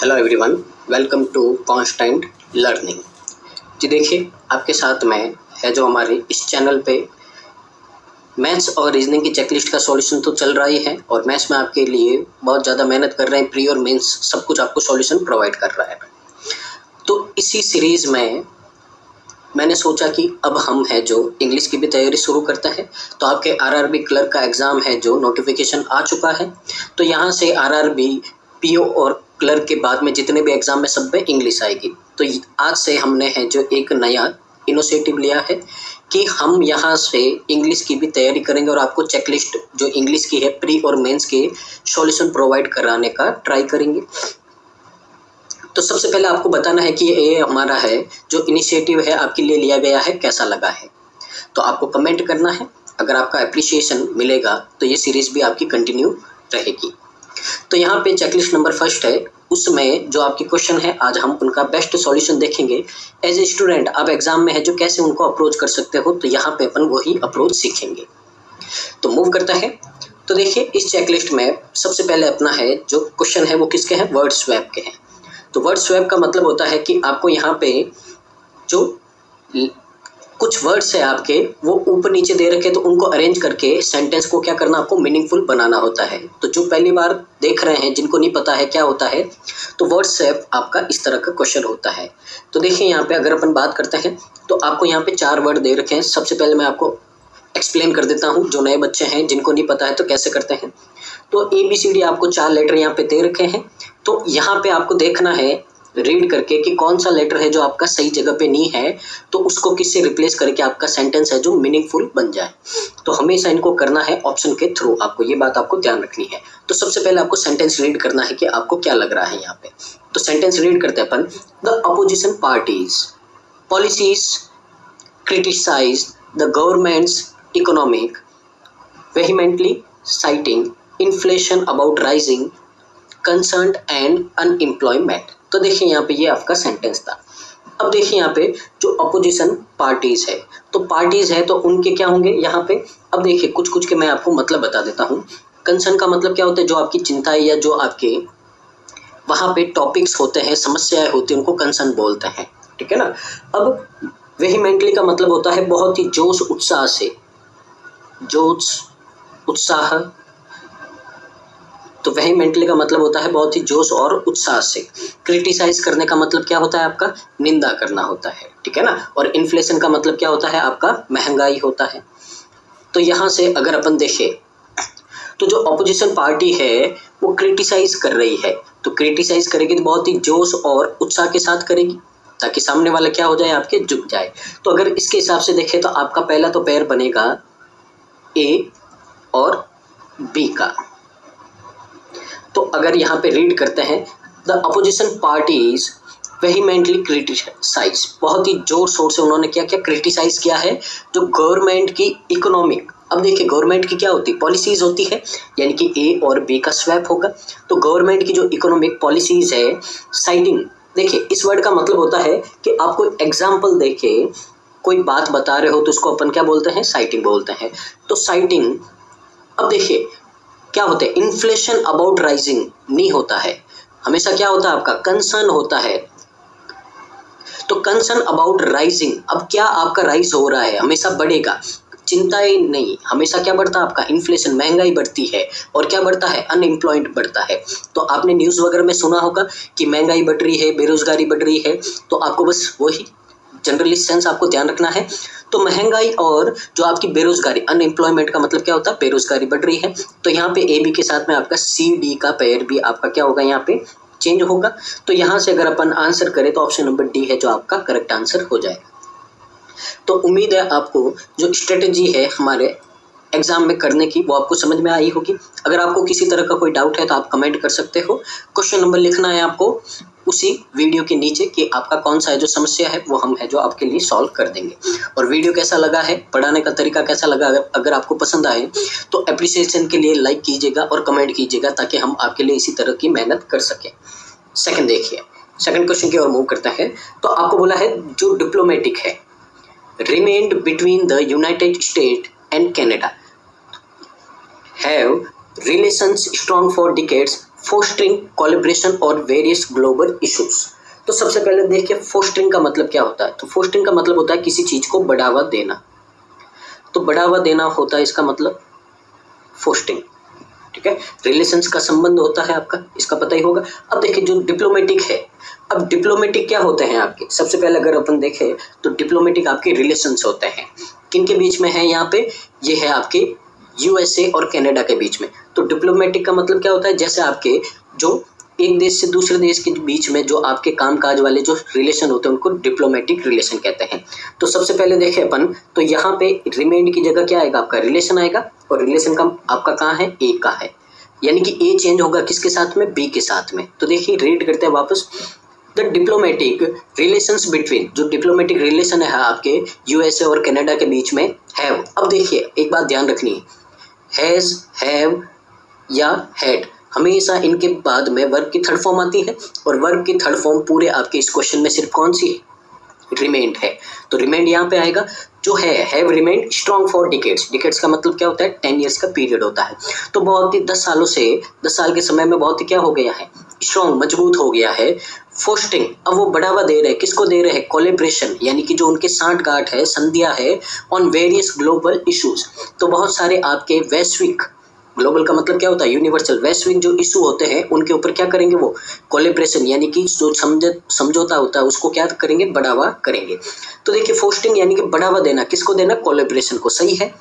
Hello everyone, welcome to constant learning. जी देखिए, आपके साथ में है जो हमारे इस चैनल पे मैथ्स और रीजनिंग की चेकलिस्ट का सॉल्यूशन तो चल रहा ही है और मैथ्स में आपके लिए बहुत ज़्यादा मेहनत कर रहे हैं, प्री और मेंस सब कुछ आपको सॉल्यूशन प्रोवाइड कर रहा है। तो इसी सीरीज़ में मैंने सोचा कि अब हम है जो इंग्लिश की भी तैयारी शुरू करते हैं। तो आपके आरआरबी क्लर्क का एग्ज़ाम है जो नोटिफिकेशन आ चुका है। तो यहाँ से आरआरबी, पीओ और क्लर्क के बाद में जितने भी एग्ज़ाम में सब में इंग्लिश आएगी। तो आज से हमने है जो एक नया इनिशिएटिव लिया है कि हम यहाँ से इंग्लिश की भी तैयारी करेंगे और आपको चेकलिस्ट जो इंग्लिश की है प्री और मेंस के सॉल्यूशन प्रोवाइड कराने का ट्राई करेंगे। तो सबसे पहले आपको बताना है कि ये हमारा है जो इनिशिएटिव है आपके लिए लिया गया है, कैसा लगा है। तो आपको कमेंट करना है। अगर आपका एप्रिसिएशन मिलेगा तो ये सीरीज़ भी आपकी कंटिन्यू रहेगी। तो यहाँ पे चेकलिस्ट नंबर फर्स्ट है, उसमें जो आपके क्वेश्चन है आज हम उनका बेस्ट सॉल्यूशन देखेंगे। एज ए स्टूडेंट आप एग्जाम में है जो कैसे उनको अप्रोच कर सकते हो, तो यहाँ पे अपन वही अप्रोच सीखेंगे। तो मूव करता है। तो देखिए, इस चेकलिस्ट में सबसे पहले अपना है जो क्वेश्चन है वो किसके हैं, वर्ड स्वैप के हैं। तो वर्ड स्वैप का मतलब होता है कि आपको यहाँ पे जो कुछ वर्ड्स है आपके वो ऊपर नीचे दे रखे, तो उनको अरेंज करके सेंटेंस को क्या करना, आपको मीनिंगफुल बनाना होता है। तो जो पहली बार देख रहे हैं, जिनको नहीं पता है क्या होता है, तो वर्ड स्वैप आपका इस तरह का क्वेश्चन होता है। तो देखिए यहाँ पे अगर अपन बात करते हैं तो आपको यहाँ पे 4 वर्ड दे रखे हैं। सबसे पहले मैं आपको एक्सप्लेन कर देता हूँ, जो नए बच्चे हैं जिनको नहीं पता है तो कैसे करते हैं। तो ABCD आपको 4 लेटर यहाँ पे दे रखे हैं। तो यहाँ पे आपको देखना है रीड करके कि कौन सा लेटर है जो आपका सही जगह पे नहीं है, तो उसको किससे रिप्लेस करके आपका सेंटेंस है जो मीनिंगफुल बन जाए। तो हमेशा इनको करना है ऑप्शन के थ्रू, आपको ये बात आपको ध्यान रखनी है। तो सबसे पहले आपको सेंटेंस रीड करना है कि आपको क्या लग रहा है यहाँ पे। तो सेंटेंस रीड करते हैं अपन। The opposition parties policies criticise the government's economic vehemently citing inflation about rising concerned and unemployment। तो देखिए यहाँ पे ये आपका सेंटेंस था। अब देखिए यहाँ पे जो अपोजिशन पार्टीज है, तो पार्टीज है तो उनके क्या होंगे यहाँ पे। अब देखिए कुछ कुछ के मैं आपको मतलब बता देता हूँ। कंसर्न का मतलब क्या होता है, जो आपकी चिंता है या जो आपके वहाँ पे टॉपिक्स होते हैं, समस्याएं होती हैं, उनको कंसर्न बोलते हैं, ठीक है ना। अब वेहीमेंटली का मतलब होता है बहुत ही जोश उत्साह से, जोश उत्साह। तो वेहीमेंटली का मतलब होता है बहुत ही जोश और उत्साह से। क्रिटिसाइज करने का मतलब क्या होता है, आपका निंदा करना होता है, ठीक है ना। और इन्फ्लेशन का मतलब क्या होता है, आपका महंगाई होता है। तो यहाँ से अगर अपन देखें तो जो अपोजिशन पार्टी है वो क्रिटिसाइज कर रही है, तो क्रिटिसाइज करेगी तो बहुत ही जोश और उत्साह के साथ करेगी ताकि सामने वाला क्या हो जाए, आपके झुक जाए। तो अगर इसके हिसाब से देखें तो आपका पहला तो पेयर बनेगा ए और बी का। तो अगर यहाँ पे रीड करते हैं, द अपोजिशन पार्टीज वेहीमेंटली क्रिटिसाइज, बहुत ही जोर शोर से उन्होंने क्या क्या क्रिटिसाइज किया है, जो गवर्नमेंट की इकोनॉमिक। अब देखिए गवर्नमेंट की क्या होती है, पॉलिसीज होती है, यानी कि ए और बी का स्वैप होगा। तो गवर्नमेंट की जो इकोनॉमिक पॉलिसीज है, साइटिंग। देखिए इस वर्ड का मतलब होता है कि आपको एग्जाम्पल देके कोई बात बता रहे हो तो उसको अपन क्या बोलते हैं, साइटिंग बोलते हैं। तो साइटिंग। अब देखिए क्या होता है, इन्फ्लेशन अबाउट राइजिंग नहीं होता है, हमेशा क्या होता है आपका कंसर्न होता है। तो कंसर्न अबाउट राइजिंग, अब क्या आपका राइज हो रहा है, हमेशा बढ़ेगा, चिंताएं नहीं, हमेशा क्या बढ़ता है आपका, इन्फ्लेशन, महंगाई बढ़ती है। और क्या बढ़ता है, अनएम्प्लॉयमेंट बढ़ता है। तो आपने न्यूज़ वगैरह में सुना होगा कि महंगाई बढ़ रही है, बेरोजगारी बढ़ रही है। तो आपको बस वही जनरली सेंस आपको ध्यान रखना है। तो महंगाई और जो आपकी बेरोजगारी, अनएम्प्लॉयमेंट का मतलब क्या होता है, बेरोजगारी बढ़ रही है। तो यहाँ पे ए बी के साथ में आपका सी डी का पेयर भी आपका क्या होगा, यहाँ पे चेंज होगा। तो यहाँ से अगर अपन आंसर करें तो ऑप्शन नंबर डी है जो आपका करेक्ट आंसर हो जाएगा। तो उम्मीद है आपको जो स्ट्रेटेजी है हमारे एग्जाम में करने की वो आपको समझ में आई होगी। अगर आपको किसी तरह का कोई डाउट है तो आप कमेंट कर सकते हो। क्वेश्चन नंबर लिखना है आपको उसी वीडियो के नीचे कि आपका कौन सा है जो समस्या है वो हम है जो आपके लिए सॉल्व कर देंगे। और वीडियो कैसा लगा है, पढ़ाने का तरीका कैसा लगा, अगर आपको पसंद आए तो अप्रिसिएशन के लिए लाइक कीजिएगा और कमेंट कीजिएगा ताकि हम आपके लिए इसी तरह की मेहनत कर सकें। सेकंड देखिए, सेकंड क्वेश्चन की ओर मूव करता है। तो आपको बोला है जो डिप्लोमेटिक है, remained between the United States and Canada have relations strong for decades fostering collaboration और वेरियस ग्लोबल इश्यूज। तो सबसे पहले देखिए फोस्टरिंग का मतलब क्या होता है। तो फोस्टरिंग का मतलब होता है किसी चीज़ को बढ़ावा देना। तो बढ़ावा देना होता है इसका मतलब फोस्टरिंग, ठीक है। रिलेशंस का संबंध होता है आपका, इसका पता ही होगा। अब देखिए जो डिप्लोमेटिक है, अब डिप्लोमेटिक क्या होते हैं आपके, सबसे पहले अगर अपन देखें तो डिप्लोमेटिक आपके रिलेशंस होते हैं। किन के बीच में है यहाँ पे, ये है आपके यूएसए और कनाडा के बीच में। तो डिप्लोमेटिक का मतलब क्या होता है, जैसे आपके जो एक देश से दूसरे देश के बीच में जो आपके कामकाज वाले जो रिलेशन होते हैं उनको डिप्लोमेटिक रिलेशन कहते हैं। तो सबसे पहले देखें अपन, तो यहाँ पे रिमेंड की जगह क्या आएगा, आपका रिलेशन आएगा, और रिलेशन का आपका कहाँ है, ए का है, यानी कि ए चेंज होगा किसके साथ में, बी के साथ में। तो देखिए रीड करते हैं वापस, द डिप्लोमेटिक रिलेशंस बिटवीन, जो डिप्लोमेटिक रिलेशन है आपके यूएसए और कनाडा के बीच में हैव। अब देखिए एक बात ध्यान रखनी है, हैज, हैव या हैड, हमेशा इनके बाद में वर्ब की थर्ड फॉर्म आती है, और वर्ब की थर्ड फॉर्म पूरे आपके इस क्वेश्चन में सिर्फ कौन सी है, रिमेंड है। तो रिमेंड यहाँ पे आएगा, जो है have remained strong for decades. Decades का मतलब क्या होता है, 10 ईयर्स का पीरियड होता है। तो बहुत ही 10 सालों से, 10 साल के समय में बहुत ही क्या हो गया है, स्ट्रॉन्ग, मजबूत हो गया है। फोस्टिंग, अब वो बढ़ावा दे रहे हैं, किसको दे रहे हैं, कोलैबोरेशन, यानी कि जो उनके सांठगांठ है, संधियां है, ऑन वेरियस ग्लोबल इश्यूज। तो बहुत सारे आपके वैश्विक, ग्लोबल का मतलब क्या होता है, यूनिवर्सल, वैश्विक जो इशू होते हैं उनके ऊपर क्या करेंगे, वो कोलैबोरेशन, यानी कि जो समझौता होता है उसको क्या करेंगे, बढ़ावा करेंगे। तो देखिए फोस्टिंग यानी कि बढ़ावा देना, किसको देना, कोलैबोरेशन को, सही है।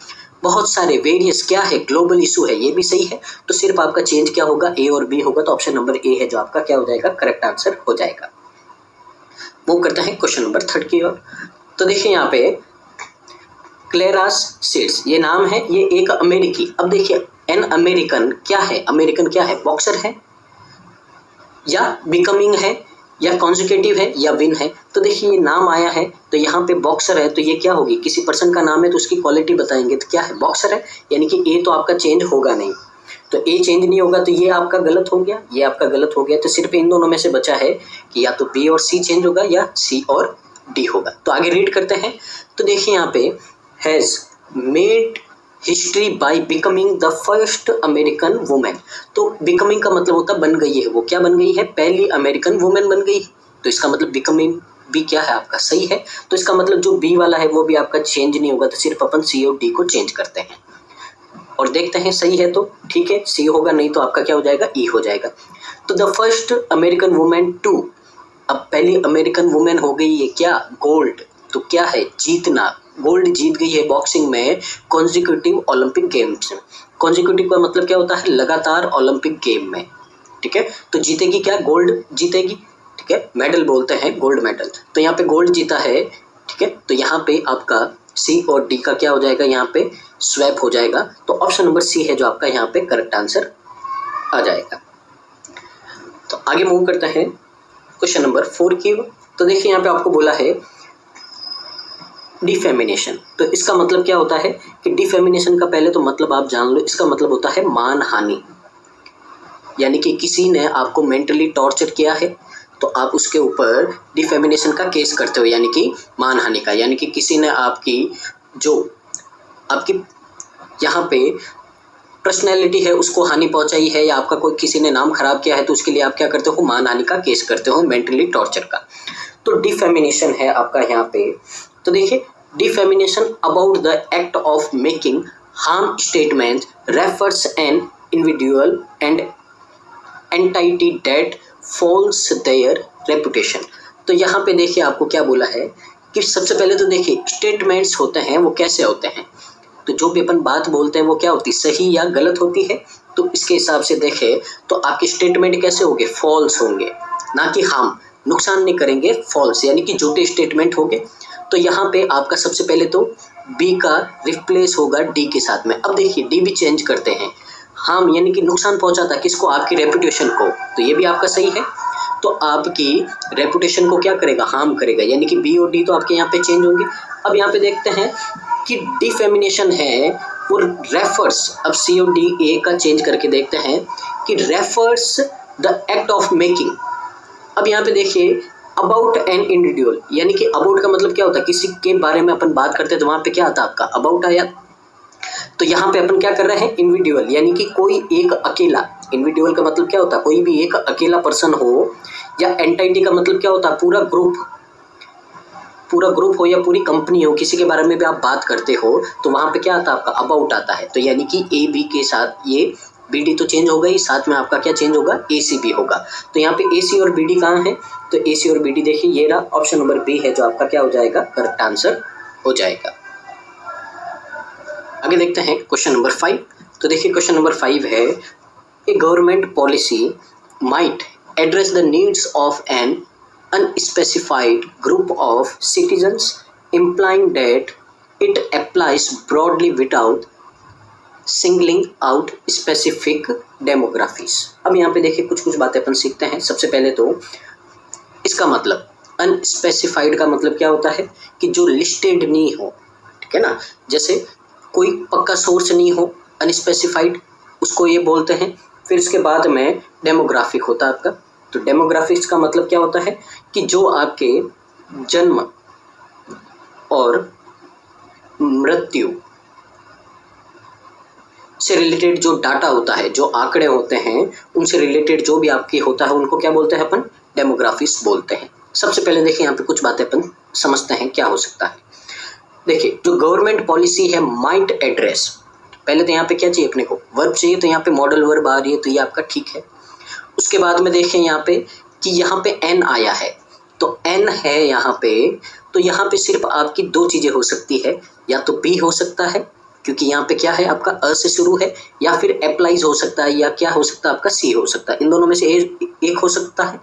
बहुत सारे वेरियस क्या है, ग्लोबल इशू है, ये भी सही है। तो सिर्फ आपका चेंज क्या होगा, ए और बी होगा। तो ऑप्शन नंबर ए है जो आपका क्या हो जाएगा, करेक्ट आंसर हो जाएगा। मूव करते हैं क्वेश्चन नंबर 3 की ओर। तो देखिए यहाँ पे क्लेरास सीड्स ये नाम है, ये एक अमेरिकी, अब देखिए एन अमेरिकन क्या है, अमेरिकन क्या है, बॉक्सर है या बिकमिंग है या कॉन्जिक्यूटिव है या विन है। तो देखिए ये नाम आया है, तो यहाँ पे बॉक्सर है, तो ये क्या होगी, किसी पर्सन का नाम है तो उसकी क्वालिटी बताएंगे, तो क्या है, बॉक्सर है, यानी कि ए तो आपका चेंज होगा नहीं। तो ए चेंज नहीं होगा तो ये आपका गलत हो गया, ये आपका गलत हो गया। तो सिर्फ इन दोनों में से बचा है कि या तो बी और सी चेंज होगा या सी और डी होगा। तो आगे रीड करते हैं। तो देखिए यहाँ पे has made history by becoming the first American women. तो बिकमिंग का मतलब होता है बन गई है, वो क्या बन गई है, पहली अमेरिकन वुमेन बन गई। तो इसका मतलब बिकमिंग बी क्या है आपका, सही है। तो इसका मतलब जो बी वाला है वो भी आपका चेंज नहीं होगा, तो सिर्फ अपन सी और डी को चेंज करते हैं और देखते हैं सही है तो ठीक है, सी होगा, नहीं तो आपका क्या हो जाएगा, ई हो जाएगा। तो the first American women to, अब पहली अमेरिकन वुमेन हो गई है क्या, गोल्ड। तो क्या है, जीतना, गोल्ड जीत गई है बॉक्सिंग में कॉन्जिक्यूटिव ओलंपिक गेम्स में। कॉन्जिक्यूटिव का मतलब क्या होता है, लगातार ओलंपिक गेम में, ठीक है। तो जीतेगी क्या, गोल्ड जीतेगी, ठीक है, मेडल बोलते हैं, गोल्ड मेडल। तो यहाँ पे गोल्ड जीता है, ठीक है। तो यहाँ पे आपका सी और डी का क्या हो जाएगा, यहाँ पे स्वैप हो जाएगा। तो ऑप्शन नंबर सी है जो आपका यहाँ पे करेक्ट आंसर आ जाएगा। तो आगे मूव करते हैं क्वेश्चन नंबर 4 की। तो देखिए यहाँ पे आपको बोला है डिफेमिनेशन। तो इसका मतलब क्या होता है कि डिफेमिनेशन का पहले तो मतलब आप जान लो, इसका मतलब होता है मानहानि, यानी कि किसी ने आपको मेंटली टॉर्चर किया है तो आप उसके ऊपर डिफेमिनेशन का केस करते हो, यानी कि मानहानि का, यानी कि किसी ने आपकी जो आपकी यहाँ पे पर्सनैलिटी है उसको हानि पहुंचाई है, या आपका कोई किसी ने नाम खराब किया है, तो उसके लिए आप क्या करते हो, मानहानि का केस करते हो, मेंटली टॉर्चर का। तो डिफेमिनेशन है आपका यहाँ पे। तो देखिए defamation about the act of making harm statement refers an individual and entity that falls their reputation. तो यहाँ पे देखिए आपको क्या बोला है कि सबसे पहले तो देखिए स्टेटमेंट्स होते हैं वो कैसे होते हैं, तो जो भी अपन बात बोलते हैं वो क्या होती है, सही या गलत होती है। तो इसके हिसाब से देखें तो आपके स्टेटमेंट कैसे होंगे, फॉल्स होंगे, ना कि हार्म, नुकसान नहीं करेंगे, फॉल्स यानी कि झूठे स्टेटमेंट होंगे। तो यहाँ पे आपका सबसे पहले तो बी का रिप्लेस होगा डी के साथ में। अब देखिए डी भी चेंज करते हैं, हार्म यानी कि नुकसान पहुंचाता किसको, आपकी रेपुटेशन को, तो ये भी आपका सही है। तो आपकी रेपुटेशन को क्या करेगा, हार्म करेगा, यानी कि बी और डी तो आपके यहाँ पे चेंज होंगे। अब यहाँ पे देखते हैं कि डिफेमिनेशन है वो रेफर्स, अब सी और डी ए का चेंज करके देखते हैं कि refers the act of making. अब यहाँ पे देखिए अबाउट एन इंडिविजुअल, यानी कि अबाउट का मतलब क्या होता है, किसी के बारे में अपन बात करते हैं तो वहाँ पे क्या आता है आपका अबाउट आया। तो यहाँ पे अपन क्या कर रहे हैं, इंडिविजुअल यानी कि कोई एक अकेला, इंडिविजुअल का मतलब क्या होता है, कोई भी एक अकेला पर्सन हो, या एंटिटी का मतलब क्या होता है, पूरा ग्रुप हो या पूरी कंपनी हो, किसी के बारे में भी आप बात करते हो तो वहाँ पे क्या आता है आपका अबाउट आता है। तो यानी कि ए बी के साथ ये बी डी तो चेंज होगा ही, साथ में आपका क्या चेंज होगा, ए सी भी होगा। तो यहाँ पे ए सी और बी डी कहाँ है, तो ए सी और बी डी देखिए ये रहा, ऑप्शन नंबर बी है जो आपका क्या हो जाएगा, करेक्ट आंसर हो जाएगा। आगे देखते हैं क्वेश्चन नंबर 5। तो देखिए क्वेश्चन नंबर 5 है, a government policy might address the needs of an unspecified group of citizens, implying that it applies broadly without singling out specific demographies। अब यहाँ पे देखिए कुछ बातें अपन सीखते हैं। सबसे पहले तो इसका मतलब, अनस्पेसिफाइड का मतलब क्या होता है कि जो लिस्टेड नहीं हो, ठीक है ना, जैसे कोई पक्का सोर्स नहीं हो, अनस्पेसिफाइड उसको ये बोलते हैं। फिर उसके बाद में डेमोग्राफिक होता है आपका। तो डेमोग्राफिक्स का मतलब क्या होता है कि जो आपके जन्म और मृत्यु से रिलेटेड जो डाटा होता है, जो आंकड़े होते हैं, उनसे रिलेटेड जो भी आपकी होता है उनको क्या बोलते हैं अपन, डेमोग्राफिक्स बोलते हैं। सबसे पहले देखिए यहाँ पे कुछ बातें अपन समझते हैं क्या हो सकता है। देखिए जो गवर्नमेंट पॉलिसी है माइट एड्रेस, पहले तो यहाँ पे क्या चाहिए अपने को, वर्ब चाहिए। तो यहाँ पे मॉडल वर्ब आ रही है तो ये आपका ठीक है। उसके बाद में देखें यहाँ पे कि यहाँ पे एन आया है, तो एन है यहाँ पे, तो यहाँ पे सिर्फ आपकी दो चीज़ें हो सकती है, या तो बी हो सकता है क्योंकि यहाँ पे क्या है आपका अ से शुरू है, या फिर अप्लाइज हो सकता है, या क्या हो सकता है आपका सी हो सकता है। इन दोनों में से एक हो सकता है।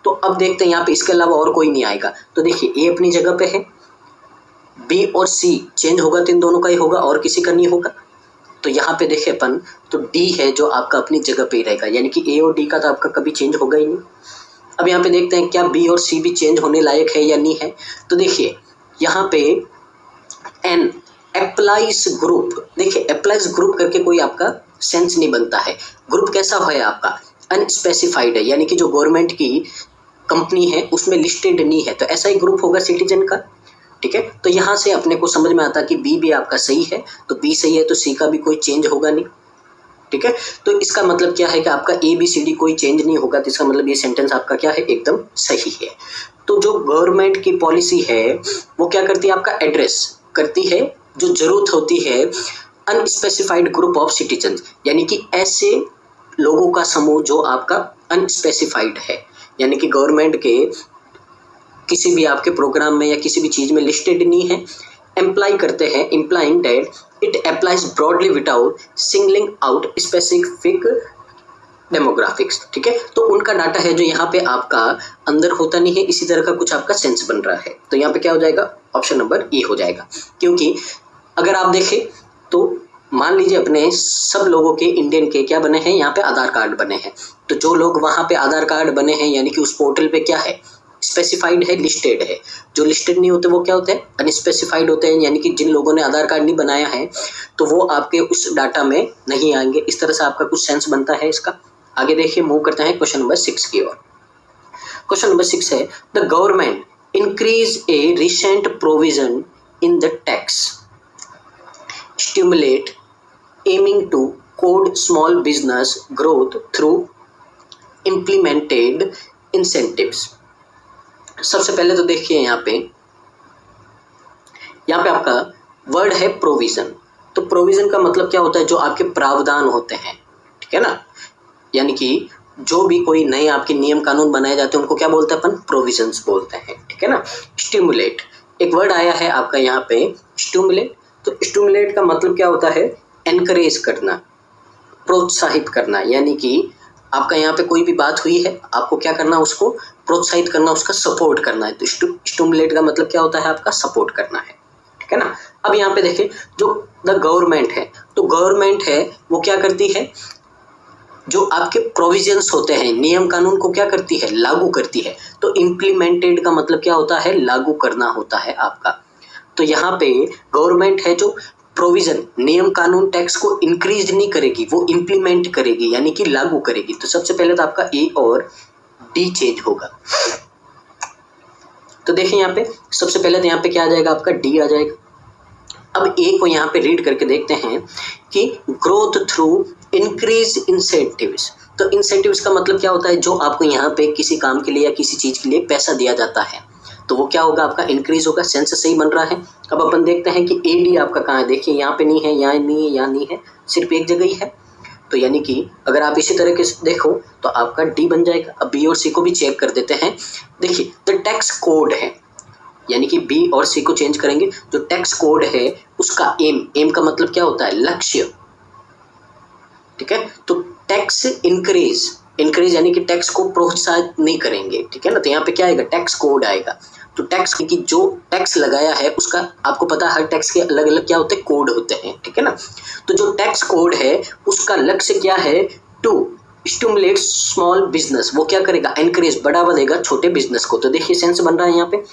तो अब देखते हैं यहाँ पे इसके अलावा और कोई नहीं आएगा। तो देखिए ए अपनी जगह पे है, बी और सी चेंज होगा तो इन दोनों का ही होगा और किसी का नहीं होगा। तो यहाँ पे देखें अपन, तो डी है जो आपका अपनी जगह पे ही रहेगा, यानी कि ए और डी का तो आपका कभी चेंज होगा ही नहीं। अब यहाँ पे देखते हैं क्या बी और सी भी चेंज होने लायक है या नहीं है। तो देखिए यहाँ पे एन अप्लाइज ग्रुप, देखिए अप्लाइज ग्रुप करके कोई आपका सेंस नहीं बनता है। ग्रुप कैसा है आपका, अनस्पेसिफाइड है, यानी कि जो गवर्नमेंट की कंपनी है उसमें लिस्टेड नहीं है, तो ऐसा ही ग्रुप होगा सिटीजन का, ठीक है। तो यहाँ से अपने को समझ में आता कि बी भी आपका सही है, तो बी सही है तो सी का भी कोई चेंज होगा नहीं, ठीक है। तो इसका मतलब क्या है कि आपका ए बी सी डी कोई चेंज नहीं होगा, तो इसका मतलब ये सेंटेंस आपका क्या है, एकदम सही है। तो जो गवर्नमेंट की पॉलिसी है वो क्या करती है, आपका एड्रेस करती है जो जरूरत होती है अनस्पेसिफाइड ग्रुप ऑफ सिटीजन, यानी कि ऐसे लोगों का समूह जो आपका अनस्पेसिफाइड है, यानी कि गवर्नमेंट के किसी भी आपके प्रोग्राम में या किसी भी चीज़ में लिस्टेड नहीं है, एम्प्लाई करते हैं, implying that it applies broadly without singling out specific demographics, ठीक है। तो उनका डाटा है जो यहाँ पे आपका अंदर होता नहीं है, इसी तरह का कुछ आपका सेंस बन रहा है। तो यहाँ पे क्या हो जाएगा, ऑप्शन नंबर ए हो जाएगा। क्योंकि अगर आप देखें तो मान लीजिए अपने सब लोगों के इंडियन के क्या बने हैं, यहाँ पे आधार कार्ड बने हैं। तो जो लोग वहाँ पे आधार कार्ड बने हैं यानी कि उस पोर्टल पे क्या है, स्पेसिफाइड है, लिस्टेड है। जो लिस्टेड नहीं होते वो क्या होते हैं, अनस्पेसिफाइड होते हैं, यानी कि जिन लोगों ने आधार कार्ड नहीं बनाया है तो वो आपके उस डाटा में नहीं आएंगे। इस तरह से आपका कुछ सेंस बनता है इसका। आगे देखिए, मूव करते हैं क्वेश्चन नंबर 6 की ओर। क्वेश्चन नंबर 6 है, the government increase a recent provision in the tax stimulate aiming to code small business growth through implemented incentives. सबसे पहले तो देखिए यहाँ पे आपका वर्ड है प्रोविजन। तो प्रोविजन का मतलब क्या होता है, जो आपके प्रावधान होते हैं, ठीक है ना, यानी कि जो भी कोई नए आपके नियम कानून बनाए जाते हैं उनको क्या बोलते हैं अपन, प्रोविजंस बोलते हैं, ठीक है ना। स्टिमुलेट, एक वर्ड आया है आपका यहाँ पे स्टिमुलेट। तो स्टिमुलेट का मतलब क्या होता है, एनकरेज करना, प्रोत्साहित करना, यानी कि आपका यहाँ पे कोई भी बात हुई है, आपको क्या करना, उसको प्रोत्साहित करना, उसका सपोर्ट करना है। तो स्टिमुलेट का मतलब क्या होता है, आपका सपोर्ट करना है, ठीक है ना। अब यहाँ पे देखिए, जो द गवर्नमेंट है, तो गवर्नमेंट है वो क्या करती है, जो आपके प्रोविजंस होते हैं, नियम कानून को क्या करती है, लागू करती है। तो इम्प्लीमेंटेड का मतलब क्या होता है, लागू करना होता है आपका। तो यहाँ पे गवर्नमेंट है जो प्रोविजन, नियम कानून, टैक्स को इंक्रीज नहीं करेगी, वो इम्प्लीमेंट करेगी, यानी कि लागू करेगी। तो सबसे पहले तो आपका ए और डी चेंज होगा। तो देखिए यहाँ पे सबसे पहले तो यहाँ पे क्या आ जाएगा, आपका डी आ जाएगा। अब ए को यहाँ पे रीड करके देखते हैं कि ग्रोथ थ्रू इंक्रीज इंसेंटिव्स। तो इंसेंटिव्स का मतलब क्या होता है, जो आपको यहाँ पे किसी काम के लिए या किसी चीज के लिए पैसा दिया जाता है तो वो क्या होगा, आपका इंक्रीज होगा। सेंस सही बन रहा है। अब अपन देखते हैं कि एडी आपका कहाँ है। देखिए यहाँ पे नहीं है, यहाँ नहीं है, यहाँ नहीं है, सिर्फ एक जगह ही है। तो यानी कि अगर आप इसी तरह के देखो तो आपका डी बन जाएगा। अब बी और सी को भी चेक कर देते हैं। देखिए द टैक्स कोड है, यानी कि बी और सी को चेंज करेंगे। जो टैक्स कोड है उसका एम का मतलब क्या होता है, लक्ष्य। ठीक है, तो टैक्स इंक्रीज यानी कि टैक्स को प्रोत्साहित नहीं करेंगे। ठीक है ना, तो यहाँ पे क्या आएगा, टैक्स कोड आएगा। तो टैक्स की जो टैक्स लगाया है उसका आपको पता है, हर टैक्स के अलग अलग क्या होते हैं, कोड होते हैं। ठीक है ना, तो जो टैक्स कोड है उसका लक्ष्य क्या है, टू स्टिमुलेट स्मॉल बिजनेस। वो क्या करेगा, एनकरेज, बढ़ावा देगा छोटे बिजनेस को। तो देखिए सेंस बन रहा है यहाँ पे,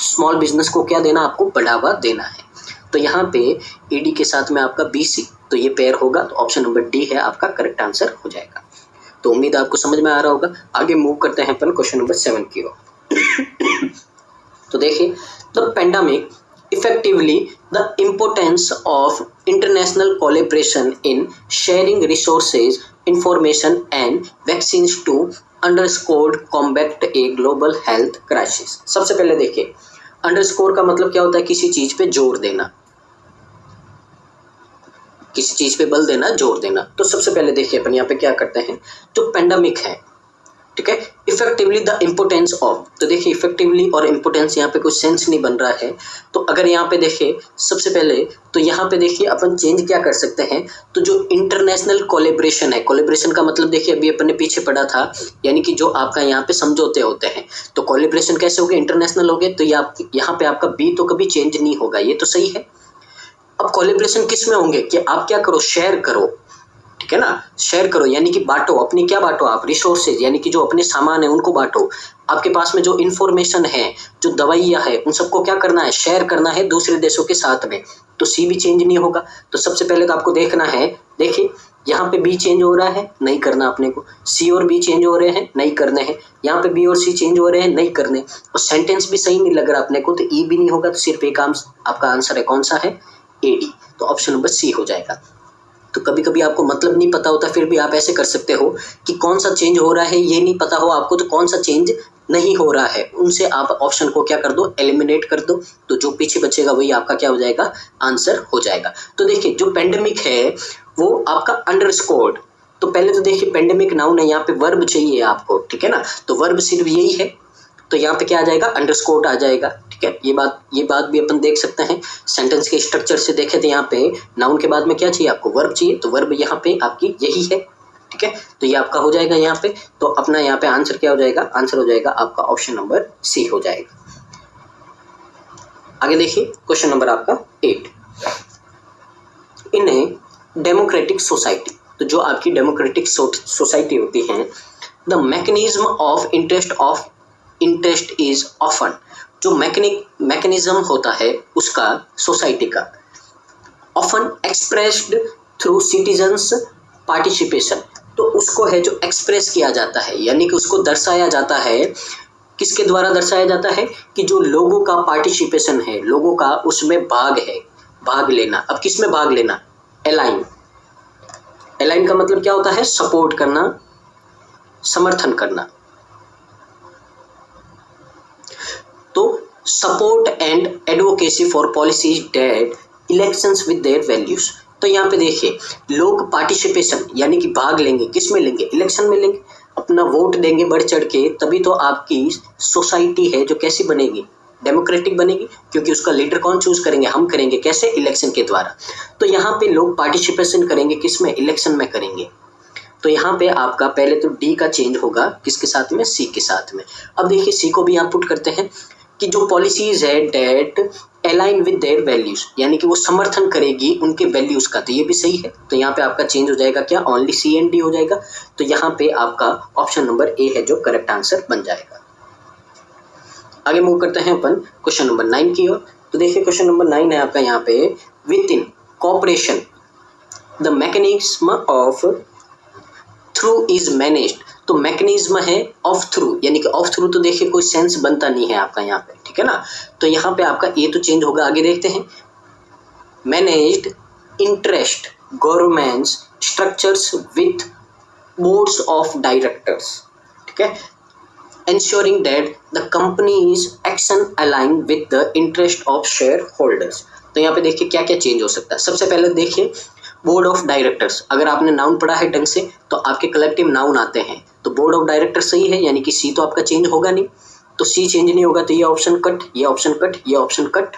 स्मॉल बिजनेस को क्या देना, आपको बढ़ावा देना है। तो यहाँ पे ईडी के साथ में आपका बीसी, तो ये पेयर होगा। तो ऑप्शन नंबर डी है आपका करेक्ट आंसर हो जाएगा। तो उम्मीद आपको समझ में आ रहा होगा। आगे मूव करते हैं अपन क्वेश्चन नंबर 7 की ओर। तो देखिए the pandemic effectively the importance of international collaboration in sharing resources, information and vaccines to underscore combat a global health crisis. सबसे पहले देखिए अंडरस्कोर का मतलब क्या होता है, किसी चीज पे जोर देना, किसी चीज पे बल देना, जोर देना। तो सबसे पहले देखिए अपन यहाँ पे क्या करते हैं, जो पेंडेमिक है, ठीक है, इफेक्टिवली द इम्पोर्टेंस ऑफ। तो देखिए इफेक्टिवली और इम्पोर्टेंस यहाँ पे कोई सेंस नहीं बन रहा है। तो अगर यहाँ पे देखिए सबसे पहले तो यहाँ पे देखिए अपन चेंज क्या कर सकते हैं, तो जो इंटरनेशनल कोलैबोरेशन है, कोलैबोरेशन का मतलब देखिए अभी अपन ने पीछे पढ़ा था, यानी कि जो आपका यहाँ पे समझौते होते हैं। तो कोलैबोरेशन कैसे हो गए, इंटरनेशनल हो गए। तो यहाँ पे आपका बी तो कभी चेंज नहीं होगा, ये तो सही है। अब कोलैबोरेशन किस में होंगे कि आप क्या करो, शेयर करो। ठीक है ना, शेयर करो यानी कि बांटो, अपनी क्या बांटो आप, रिसोर्सेज, यानी कि जो अपने सामान है उनको बांटो। आपके पास में जो इंफॉर्मेशन है, जो दवाइयाँ है, उन सबको क्या करना है, शेयर करना है दूसरे देशों के साथ में। तो सी भी चेंज नहीं होगा। तो सबसे पहले तो आपको देखना है, देखिए यहाँ पे बी चेंज हो रहा है, नहीं करना अपने को। सी और बी चेंज हो रहे हैं, नहीं करने हैं। यहाँ पे बी और सी चेंज हो रहे हैं, नहीं करने। और सेंटेंस भी सही नहीं लग रहा अपने को, तो ई भी नहीं होगा। तो सिर्फ एक आपका आंसर है, कौन सा है, एडी। तो ऑप्शन नंबर सी हो जाएगा। तो कभी कभी आपको मतलब नहीं पता होता, फिर भी आप ऐसे कर सकते हो कि कौन सा चेंज हो रहा है ये नहीं पता हो आपको, तो कौन सा चेंज नहीं हो रहा है उनसे आप ऑप्शन को क्या कर दो, एलिमिनेट कर दो। तो जो पीछे बचेगा वही आपका क्या हो जाएगा, आंसर हो जाएगा। तो देखिए जो पेंडेमिक है वो आपका अंडरस्कोर्ड। तो पहले तो देखिए पेंडेमिक नाउन है, यहाँ पे वर्ब चाहिए आपको। ठीक है ना, तो वर्ब सिर्फ यही है, तो यहाँ पे क्या आ जाएगा, अंडरस्कोर्ड आ जाएगा। ठीक है, ये बात भी अपन देख सकते हैं। सेंटेंस के स्ट्रक्चर से देखें तो यहाँ पे नाउन के बाद में क्या चाहिए आपको, वर्ब चाहिए। तो वर्ब यहाँ पे आपकी यही है। ठीक है, तो ये आपका हो जाएगा यहाँ पे। तो अपना यहाँ पे आंसर क्या हो जाएगा, आंसर हो जाएगा आपका ऑप्शन नंबर सी हो जाएगा। आगे देखिए क्वेश्चन नंबर आपका 8। इन ए डेमोक्रेटिक सोसाइटी, तो जो आपकी डेमोक्रेटिक सोसाइटी होती है, the mechanism of interest is often, जो मैकेनिज्म होता है उसका, सोसाइटी का, often expressed through citizens participation. तो उसको है जो एक्सप्रेस किया जाता है, यानी कि उसको दर्शाया जाता है। किसके द्वारा दर्शाया जाता है, कि जो लोगों का पार्टिसिपेशन है, लोगों का उसमें भाग है, भाग लेना। अब किस में भाग लेना, एलाइन का मतलब क्या होता है, सपोर्ट करना, समर्थन करना। तो support and advocacy for policies that elections with their values. तो यहाँ पे देखिए लोग पार्टिसिपेशन यानी कि भाग लेंगे, किस में लेंगे, इलेक्शन में लेंगे, अपना वोट देंगे बढ़ चढ़ के, तभी तो आपकी सोसाइटी है जो कैसी बनेगी, डेमोक्रेटिक बनेगी। क्योंकि उसका लीडर कौन चूज करेंगे, हम करेंगे, कैसे, इलेक्शन के द्वारा। तो यहाँ पे लोग पार्टिसिपेशन करेंगे, किस में, इलेक्शन में करेंगे। तो यहाँ पे आपका पहले तो डी का चेंज होगा, किसके साथ में, सी के साथ में। अब देखिए सी को भी यहाँ पुट करते हैं कि जो पॉलिसीज है that align with their values, यानी कि वो समर्थन करेगी उनके वैल्यूज का। तो ये भी सही है। तो यहाँ पे आपका चेंज हो जाएगा क्या, ओनली सी एंड डी हो जाएगा। तो यहाँ पे आपका ऑप्शन नंबर ए है जो करेक्ट आंसर बन जाएगा। आगे मूव करते हैं अपन क्वेश्चन नंबर 9 की ओर। तो देखिए क्वेश्चन नंबर 9 है आपका यहाँ पे, with in cooperation the mechanism of through is managed. तो मैकेनिज्म है ऑफ थ्रू, यानी कि ऑफ थ्रू तो देखिए कोई सेंस बनता नहीं है आपका यहाँ पे। ठीक है ना, तो यहाँ पे आपका ए तो चेंज होगा। आगे देखते हैं, managed interest governments structures with boards of directors, ठीक है, ensuring that the company's action align with the interest of shareholders। तो यहाँ पे देखिए क्या क्या चेंज हो सकता है। सबसे पहले देखिए बोर्ड ऑफ डायरेक्टर्स, अगर आपने नाउन पढ़ा है ढंग से तो आपके कलेक्टिव नाउन आते हैं, तो बोर्ड ऑफ डायरेक्टर सही है, यानी कि सी तो आपका चेंज होगा नहीं, तो सी चेंज नहीं होगा, तो ये ऑप्शन कट, ये ऑप्शन कट, ये ऑप्शन कट,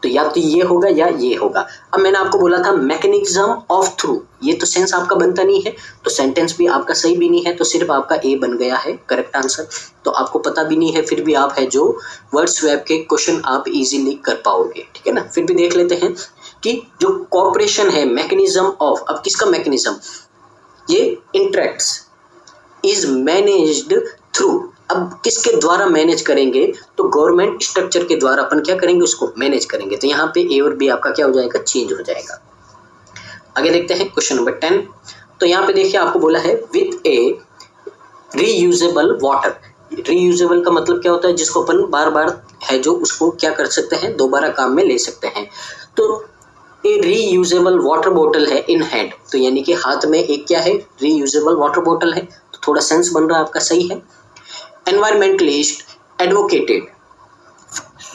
तो या तो ये होगा या ये होगा। अब मैंने आपको बोला था मैकेनिज्म ऑफ थ्रू, ये तो सेंस आपका बनता नहीं है, तो सेंटेंस भी आपका सही भी नहीं है, तो सिर्फ आपका ए बन गया है करेक्ट आंसर। तो आपको पता भी नहीं है, फिर भी आप है जो वर्ड स्वैप के क्वेश्चन आप इजीली कर पाओगे, ठीक है ना। फिर भी देख लेते हैं कि जो कॉर्पोरेशन है, मैकेनिज्म ऑफ, अब किसका मैकेनिज्म, ये इंटरेक्ट्स इज मैनेज्ड थ्रू, अब किसके द्वारा मैनेज करेंगे, तो गवर्नमेंट स्ट्रक्चर के द्वारा अपन क्या करेंगे, उसको मैनेज करेंगे। तो यहाँ पे ए और बी आपका क्या हो जाएगा, चेंज हो जाएगा। आगे देखते हैं क्वेश्चन नंबर 10। तो यहाँ पे देखिए आपको बोला है with A reusable water. Reusable का मतलब क्या होता है, जिसको अपन बार बार है जो उसको क्या कर सकते हैं, दोबारा काम में ले सकते हैं। तो ए रीयूजेबल वाटर बॉटल है इन हैंड, तो यानी कि हाथ में एक क्या है, रीयूजेबल वाटर बॉटल है, तो थोड़ा सेंस बन रहा है आपका सही है। Environmentalist advocated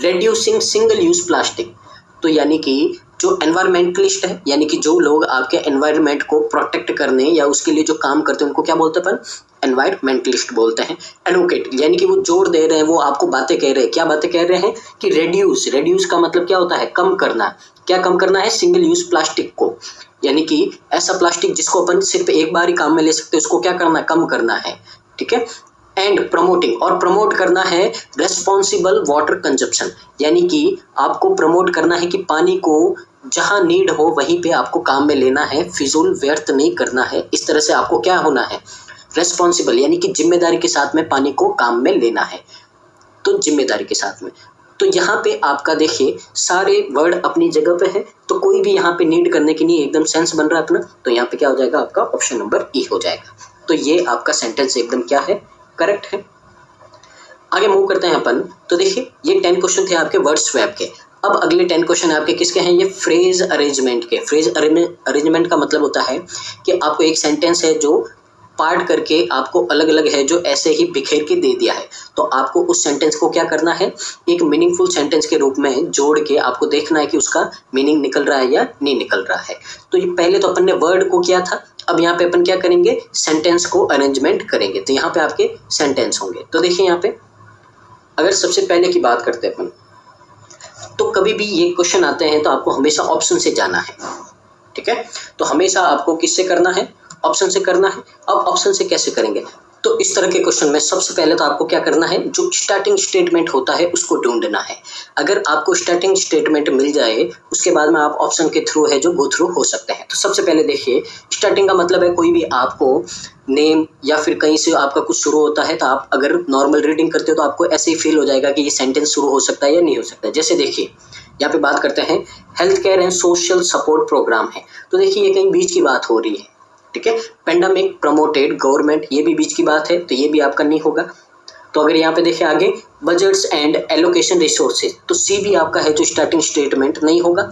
reducing single use plastic, तो यानी कि जो एनवायरमेंटलिस्ट है, यानी कि जो लोग आपके एनवायरमेंट को प्रोटेक्ट करने या उसके लिए जो काम करते हैं उनको क्या बोलते हैं अपन, एनवायरमेंटलिस्ट बोलते हैं। एडवोकेट यानी कि वो जोर दे रहे हैं, वो आपको बातें कह रहे हैं, क्या बातें कह रहे हैं कि रेड्यूस, रेड्यूस का मतलब क्या होता है, कम करना। क्या कम करना है, सिंगल यूज प्लास्टिक को, यानी कि ऐसा प्लास्टिक जिसको अपन सिर्फ एक बार ही काम में ले सकते हैं, उसको क्या करना है, कम करना है, ठीक है। एंड प्रमोटिंग, और प्रमोट करना है रेस्पॉन्सिबल वाटर कंजप्शन, यानी कि आपको प्रमोट करना है कि पानी को जहां नीड हो वहीं पे आपको काम में लेना है, फिजूल व्यर्थ नहीं करना है। इस तरह से आपको क्या होना है, रेस्पॉन्सिबल, यानी कि जिम्मेदारी के साथ में पानी को काम में लेना है, तो जिम्मेदारी के साथ में। तो यहाँ पे आपका देखिए सारे वर्ड अपनी जगह पे है, तो कोई भी यहाँ पे नीड करने की नहीं, एकदम सेंस बन रहा है अपना, तो यहाँ पे क्या हो जाएगा आपका ऑप्शन नंबर ई हो जाएगा। तो ये आपका सेंटेंस एकदम क्या है, करेक्ट है। आगे मूव करते हैं अपन। तो देखिए ये 10 क्वेश्चन थे आपके वर्ड स्वैप के। अब अगले 10 क्वेश्चन आपके किसके हैं, ये फ्रेज अरेंजमेंट के। फ्रेज अरेंजमेंट का मतलब होता है कि आपको एक सेंटेंस है जो पार्ट करके आपको अलग अलग है जो ऐसे ही बिखेर के दे दिया है, तो आपको उस सेंटेंस को क्या करना है, एक मीनिंगफुल सेंटेंस के रूप में जोड़ के आपको देखना है कि उसका मीनिंग निकल रहा है या नहीं निकल रहा है। तो ये पहले तो अपन ने वर्ड को किया था, अब यहाँ पे अपन क्या करेंगे, सेंटेंस को अरेंजमेंट करेंगे। तो यहाँ पे आपके सेंटेंस होंगे। तो देखिए यहाँ पे अगर सबसे पहले की बात करते हैं अपन, तो कभी भी ये क्वेश्चन आते हैं तो आपको हमेशा ऑप्शन से जाना है, ठीक है। तो हमेशा आपको किससे करना है, ऑप्शन से करना है। अब ऑप्शन से कैसे करेंगे, तो इस तरह के क्वेश्चन में सबसे पहले तो आपको क्या करना है, जो स्टार्टिंग स्टेटमेंट होता है उसको ढूंढना है। अगर आपको स्टार्टिंग स्टेटमेंट मिल जाए उसके बाद में आप ऑप्शन के थ्रू है जो गो थ्रू हो सकते हैं। तो सबसे पहले देखिए स्टार्टिंग का मतलब है कोई भी आपको नेम या फिर कहीं से आपका कुछ शुरू होता है, तो आप अगर नॉर्मल रीडिंग करते हो तो आपको ऐसे ही फील हो जाएगा कि ये सेंटेंस शुरू हो सकता है या नहीं हो सकता है। जैसे देखिए यहाँ पे बात करते हैं health care and social support program है, तो देखिए ये कहीं बीच की बात हो रही है, ठीक है। पेंडेमिक प्रमोटेड गवर्नमेंट, ये भी बीच की बात है, तो ये भी आपका नहीं होगा। तो अगर यहाँ पे देखिए आगे बजट्स एंड एलोकेशन रिसोर्सेज, तो सी भी आपका है जो स्टार्टिंग स्टेटमेंट नहीं होगा।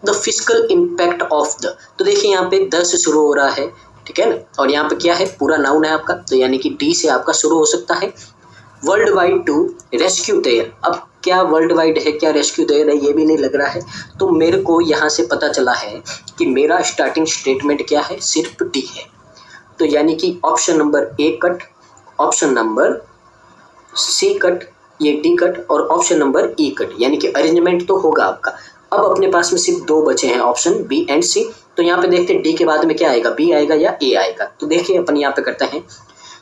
The fiscal impact of the, तो देखिए यहाँ पे द से शुरू हो रहा है, ठीक है ना, और यहाँ पे क्या है, पूरा नाउन है आपका, तो यानी कि डी से आपका शुरू हो सकता है। World wide to rescue their, अब क्या वर्ल्ड वाइड है, क्या रेस्क्यू देयर है, ये भी नहीं लग रहा है। तो मेरे को यहाँ से पता चला है कि मेरा स्टार्टिंग स्टेटमेंट क्या है, सिर्फ डी है। तो यानी कि option number A cut, option number C cut, ये डी कट और ऑप्शन नंबर ई कट, यानी कि अरेंजमेंट तो होगा आपका। अब अपने पास में सिर्फ 2 बचे हैं, ऑप्शन बी एंड सी। तो यहाँ पे देखते हैं डी के बाद में क्या आएगा, बी आएगा या ए आएगा। तो देखिए अपन यहाँ पे करते हैं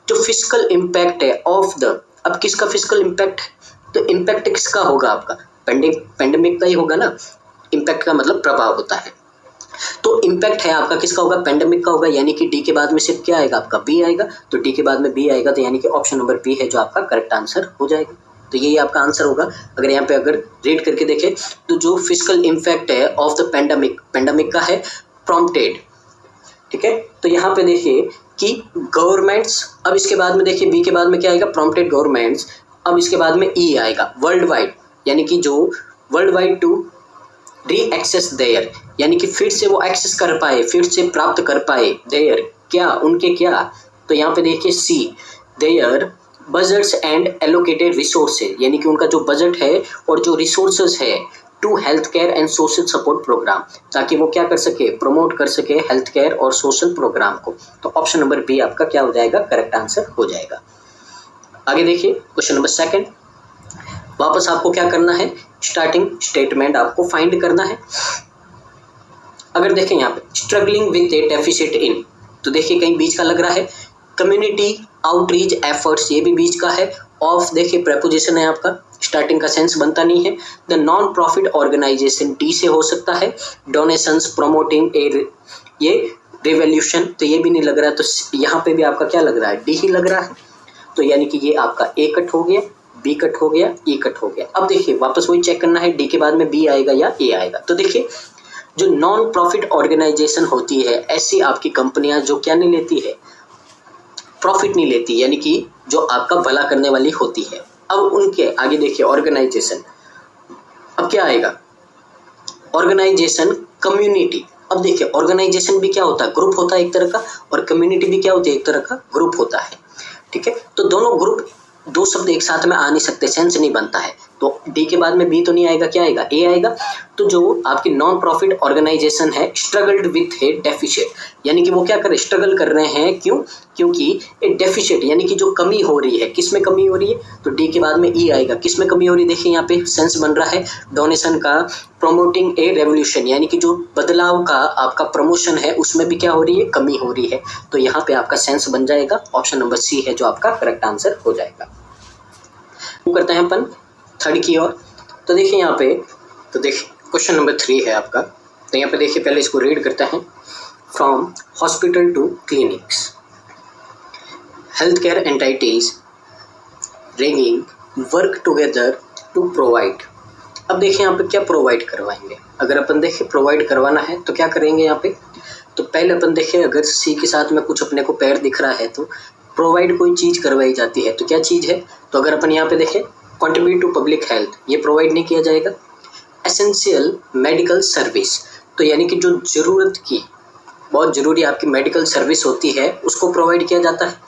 जो फिस्कल इम्पैक्ट है ऑफ द, अब किसका फिस्कल इम्पैक्ट है, तो इम्पैक्ट किसका होगा आपका, पेंडेमिक का ही होगा ना। इम्पैक्ट का मतलब प्रभाव होता है, तो इम्पैक्ट है आपका किसका होगा, पेंडेमिक का होगा, यानी कि डी के बाद में सिर्फ क्या आएगा आपका, बी आएगा। तो डी के बाद में बी आएगा, तो यानी कि ऑप्शन नंबर बी है जो आपका करेक्ट आंसर हो जाएगा। तो यही आपका आंसर होगा। अगर यहाँ पे अगर रीड करके देखें तो जो फिस्कल इम्पैक्ट है ऑफ द पेंडेमिक, पेंडेमिक का है प्रॉम्प्टेड, ठीक है। तो यहाँ पे देखिए कि गवर्नमेंट्स, अब इसके बाद में देखिए बी के बाद में क्या आएगा, प्रॉम्प्टेड गवर्नमेंट्स, अब इसके बाद में ई आएगा वर्ल्ड वाइड, यानी कि जो world wide to re access their, यानी कि फिर से वो एक्सेस कर पाए, फिर से प्राप्त कर पाए, देयर क्या, उनके क्या, तो यहाँ पे देखिए see their budgets and allocated resources, यानी कि उनका जो बजट है और जो रिसोर्सेज है to health care and social support program, ताकि वो क्या कर सके, प्रमोट कर सके हेल्थ केयर और सोशल प्रोग्राम को। तो ऑप्शन नंबर बी आपका क्या हो जाएगा, करेक्ट आंसर हो जाएगा। आगे देखिए क्वेश्चन नंबर सेकंड, वापस आपको क्या करना है, स्टार्टिंग स्टेटमेंट आपको फाइंड करना है। अगर देखें यहाँ पे struggling with A deficit in, तो देखिए कहीं बीच का लग रहा है, कम्युनिटी आउटरीच एफर्ट्स ये भी बीच का है, ऑफ देखिए प्रेपोजिशन है आपका, स्टार्टिंग का सेंस बनता नहीं है, the non profit organization D से हो सकता है, डोनेशंस प्रमोटिंग ए ये रिवोल्यूशन, तो ये भी नहीं लग रहा है, तो यहाँ पे भी आपका क्या लग रहा है, डी ही लग रहा है, तो यानी कि ये आपका ए कट हो गया, बी कट हो गया, ई कट हो गया। अब देखिए वापस वही चेक करना है, डी के बाद में बी आएगा या ए आएगा। तो देखिए जो नॉन प्रॉफिट ऑर्गेनाइजेशन होती है, ऐसी आपकी कंपनियां जो क्या नहीं लेती है, प्रॉफिट नहीं लेती, यानी कि जो आपका भला करने वाली होती है। अब उनके आगे देखिए ऑर्गेनाइजेशन, अब क्या आएगा, ऑर्गेनाइजेशन कम्युनिटी। अब देखिए ऑर्गेनाइजेशन भी क्या होता है, ग्रुप होता है एक तरह का, और कम्युनिटी भी क्या होती है, एक तरह का ग्रुप होता है, ठीक है। तो दोनों ग्रुप, दो शब्द एक साथ में आ नहीं सकते, सेंस नहीं बनता है, तो डी के बाद में बी तो नहीं आएगा, क्या आएगा, ए आएगा। तो जो आपकी नॉन प्रॉफिट ऑर्गेनाइजेशन है, स्ट्रगल्ड विथ ए डेफिसिट, यानी कि वो क्या कर रहे, स्ट्रगल कर रहे हैं, क्यों, क्योंकि ए डेफिसिट यानी कि जो कमी हो रही है, किस में कमी हो रही है, तो डी के बाद में ई आएगा, किस में कमी हो रही है, देखिए यहाँ पे सेंस बन रहा है डोनेशन का, प्रोमोटिंग ए रेवोल्यूशन, यानी कि जो बदलाव का आपका प्रमोशन है उसमें भी क्या हो रही है, कमी हो रही है, तो यहाँ पे आपका सेंस बन जाएगा, ऑप्शन नंबर सी है जो आपका करेक्ट आंसर हो जाएगा। करते हैं अपन थर्ड की ओर, तो देखिए यहाँ पे, तो देखिए क्वेश्चन नंबर 3 है आपका, तो यहाँ पे देखिए पहले इसको रीड करते हैं, from hospital to clinics health care entities bringing work together to provide. अब देखिए यहाँ पे क्या प्रोवाइड करवाएंगे, अगर अपन देखें प्रोवाइड करवाना है तो क्या करेंगे यहाँ पे, तो पहले अपन देखें अगर सी के साथ में कुछ अपने को पैर दिख रहा है तो प्रोवाइड कोई चीज़ करवाई जाती है, तो क्या चीज़ है, तो अगर अपन यहाँ पे देखें कंट्रीब्यूट टू पब्लिक हेल्थ, ये प्रोवाइड नहीं किया जाएगा। एसेंशियल मेडिकल सर्विस, तो यानी कि जो ज़रूरत की बहुत ज़रूरी आपकी मेडिकल सर्विस होती है उसको प्रोवाइड किया जाता है।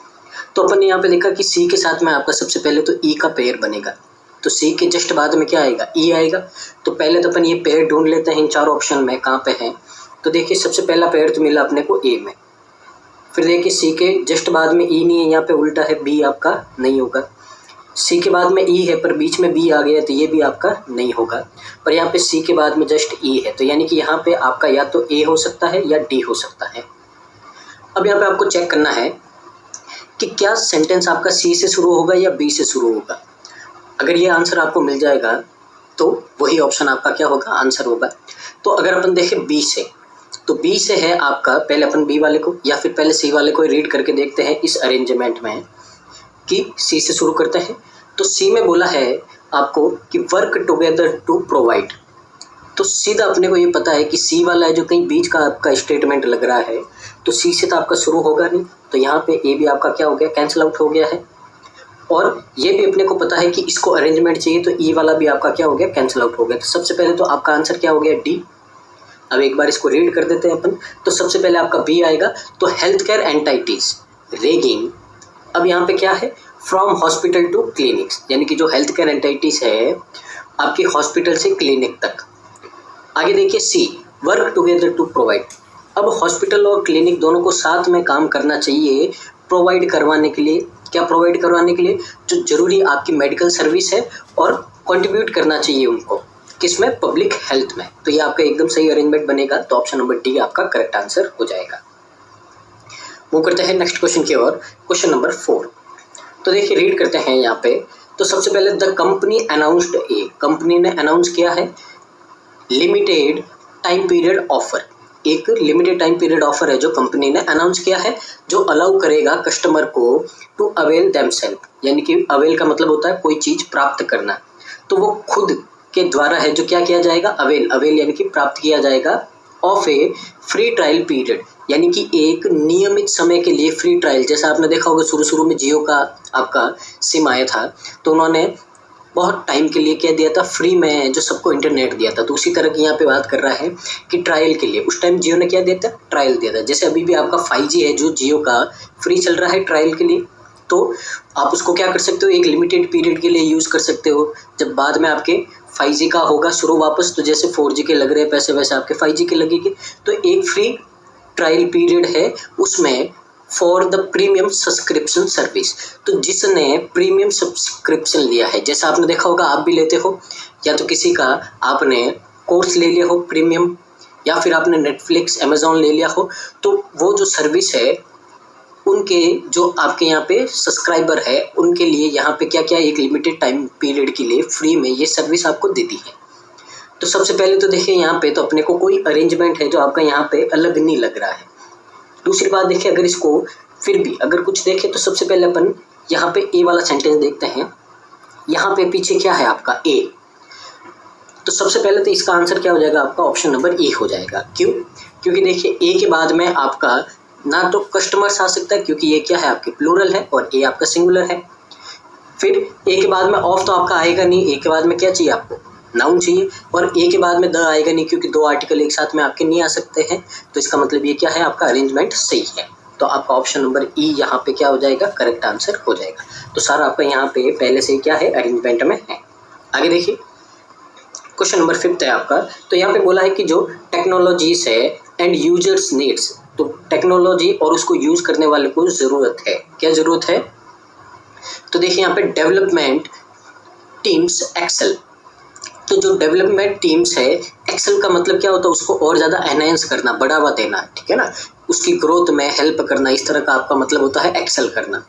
तो अपन ने यहाँ पे देखा कि सी के साथ में आपका सबसे पहले तो ई का पेयर बनेगा, तो सी के जस्ट बाद में क्या आएगा, ई आएगा। तो पहले तो अपन ये पेयर ढूंढ लेते हैं इन चारों ऑप्शन में कहाँ पे हैं, तो देखिए सबसे पहला पेयर तो मिला अपने को ए में, फिर देखिए सी के जस्ट बाद में ई नहीं है, यहाँ पे उल्टा है, बी आपका नहीं होगा, सी के बाद में ई है पर बीच में बी आ गया तो ये भी आपका नहीं होगा, और यहाँ पे सी के बाद में जस्ट ई है, तो यानी कि यहाँ पे आपका या तो ए हो सकता है या डी हो सकता है। अब यहाँ पे आपको चेक करना है कि क्या सेंटेंस आपका सी से शुरू होगा या बी से शुरू होगा। अगर ये आंसर आपको मिल जाएगा तो वही ऑप्शन आपका क्या होगा, आंसर होगा। तो अगर अपन देखें बी से, तो बी से है आपका, पहले अपन बी वाले को या फिर पहले सी वाले को रीड करके देखते हैं इस अरेंजमेंट में कि सी से शुरू करते हैं। तो सी में बोला है आपको कि वर्क टुगेदर टू प्रोवाइड, तो सीधा अपने को ये पता है कि सी वाला है जो कहीं बीच का आपका स्टेटमेंट लग रहा है, तो सी से तो आपका शुरू होगा नहीं, तो यहाँ पे ए भी आपका क्या हो गया, कैंसिल आउट हो गया है। और ये भी अपने को पता है कि इसको अरेंजमेंट चाहिए, तो ई वाला भी आपका क्या हो गया, कैंसिल आउट हो गया। तो सबसे पहले तो आपका आंसर क्या हो गया, डी। अब एक बार इसको रीड कर देते हैं अपन, तो सबसे पहले आपका बी आएगा, तो हेल्थ केयर एंटिटीज रेगिंग, अब यहाँ पे क्या है, फ्रॉम हॉस्पिटल टू क्लिनिक्स, यानी कि जो हेल्थ केयर एंटिटीज है आपकी हॉस्पिटल से क्लिनिक तक। आगे देखिए सी, वर्क टुगेदर टू प्रोवाइड, अब हॉस्पिटल और क्लिनिक दोनों को साथ में काम करना चाहिए प्रोवाइड करवाने के लिए, क्या प्रोवाइड करवाने के लिए, जो जरूरी आपकी मेडिकल सर्विस है, और कंट्रीब्यूट करना चाहिए उनको, किसमें, पब्लिक हेल्थ में। तो ये आपका एकदम सही अरेंजमेंट बनेगा, तो ऑप्शन नंबर डी आपका करेक्ट आंसर हो जाएगा। मूव करते हैं नेक्स्ट क्वेश्चन की ओर, क्वेश्चन नंबर 4। तो देखिए रीड करते हैं यहाँ पे, तो सबसे पहले the company announced A, company ने अनाउंस किया है लिमिटेड टाइम पीरियड ऑफर, एक लिमिटेड टाइम पीरियड ऑफर है जो कंपनी ने अनाउंस किया है, जो अलाउ करेगा कस्टमर को टू अवेल देमसेल्फ, यानी कि अवेल का मतलब होता है कोई चीज़ प्राप्त करना, तो वो खुद के द्वारा है जो क्या किया जाएगा, अवेल, अवेल यानी कि प्राप्त किया जाएगा of A free trial period, यानी कि एक नियमित समय के लिए फ्री ट्रायल। जैसा आपने देखा होगा शुरू में जियो का आपका सिम आया था, तो उन्होंने बहुत टाइम के लिए क्या दिया था, फ्री में जो सबको इंटरनेट दिया था। तो उसी तरह की यहाँ पे बात कर रहा है कि ट्रायल के लिए उस टाइम जियो ने क्या दिया था, ट्रायल दिया था। जैसे अभी भी आपका 5G है जो जियो का फ्री चल रहा है ट्रायल के लिए, तो आप उसको क्या कर सकते हो, एक लिमिटेड पीरियड के लिए यूज़ कर सकते हो। जब बाद में आपके 5G का होगा शुरू वापस, तो जैसे 4G के लग रहे हैं पैसे वैसे आपके 5G के लगेंगे। तो एक फ्री ट्रायल पीरियड है उसमें for the premium subscription service. तो जिसने प्रीमियम सब्सक्रिप्शन लिया है, जैसा आपने देखा होगा आप भी लेते हो, या तो किसी का आपने कोर्स ले लिया हो प्रीमियम, या फिर आपने नेटफ्लिक्स अमेजॉन ले लिया हो, तो वो जो सर्विस है उनके जो आपके यहाँ पे सब्सक्राइबर है उनके लिए यहाँ पे क्या क्या एक लिमिटेड टाइम पीरियड के लिए फ्री में ये सर्विस आपको देती है। तो सबसे पहले तो देखिए यहाँ पे तो अपने को कोई अरेंजमेंट है जो आपका यहाँ पे अलग नहीं लग रहा है। दूसरी बात देखिए, अगर इसको फिर भी अगर कुछ देखें तो सबसे पहले अपन यहाँ पे ए वाला सेंटेंस देखते हैं। यहाँ पे पीछे क्या है आपका ए, तो सबसे पहले तो इसका आंसर क्या हो जाएगा आपका, ऑप्शन नंबर ए हो जाएगा। क्यों? क्योंकि देखिए ए के बाद में आपका ना तो कस्टमर्स आ सकता है क्योंकि ये क्या है आपके प्लूरल है और ए आपका सिंगुलर है। फिर ए के बाद में ऑफ तो आपका आएगा नहीं, ए के बाद में क्या चाहिए आपको, नाउन चाहिए, और ए के बाद में द आएगा नहीं क्योंकि दो आर्टिकल एक साथ में आपके नहीं आ सकते हैं। तो इसका मतलब ये क्या है, आपका अरेंजमेंट सही है। तो आपका ऑप्शन नंबर ई यहाँ पे क्या हो जाएगा, करेक्ट आंसर हो जाएगा। तो सारा आपका यहाँ पे पहले से क्या है, अरेंजमेंट में है। आगे देखिए क्वेश्चन नंबर 5 है आपका। तो यहाँ पे बोला है कि जो टेक्नोलॉजीज है एंड यूजर्स नीड्स, तो टेक्नोलॉजी और उसको यूज करने वाले को जरूरत है, क्या जरूरत है, तो देखिए यहाँ पे डेवलपमेंट टीम्स एक्सेल। तो जो डेवलपमेंट टीम्स है, एक्सेल का मतलब क्या होता है, उसको और ज़्यादा एनहांस करना, बढ़ावा देना, ठीक है ना, उसकी ग्रोथ में हेल्प करना, इस तरह का आपका मतलब होता है एक्सेल करना।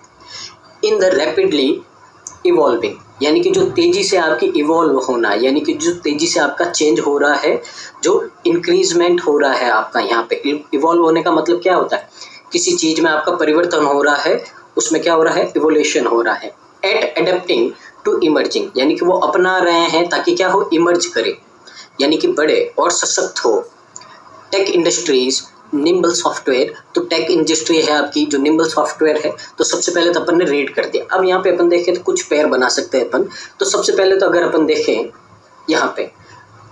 इन द रैपिडली इवॉल्विंग, यानी कि जो तेज़ी से आपकी इवॉल्व होना, यानी कि जो तेज़ी से आपका चेंज हो रहा है, जो इंक्रीजमेंट हो रहा है आपका यहाँ पे। इवॉल्व होने का मतलब क्या होता है, किसी चीज़ में आपका परिवर्तन हो रहा है, उसमें क्या हो रहा है, इवोल्यूशन हो रहा है। एट एडेप्टिंग टू इमर्जिंग, यानी कि वो अपना रहे हैं ताकि क्या हो, इमर्ज करे, यानी कि बढ़े और सशक्त हो। टेक इंडस्ट्रीज निम्बल सॉफ्टवेयर, तो टेक इंडस्ट्री है आपकी जो निम्बल सॉफ्टवेयर है। तो सबसे पहले तो अपन ने रीड कर दिया। अब यहाँ पे अपन देखें तो कुछ पेयर बना सकते हैं अपन। तो सबसे पहले तो अगर अपन देखें यहाँ पे,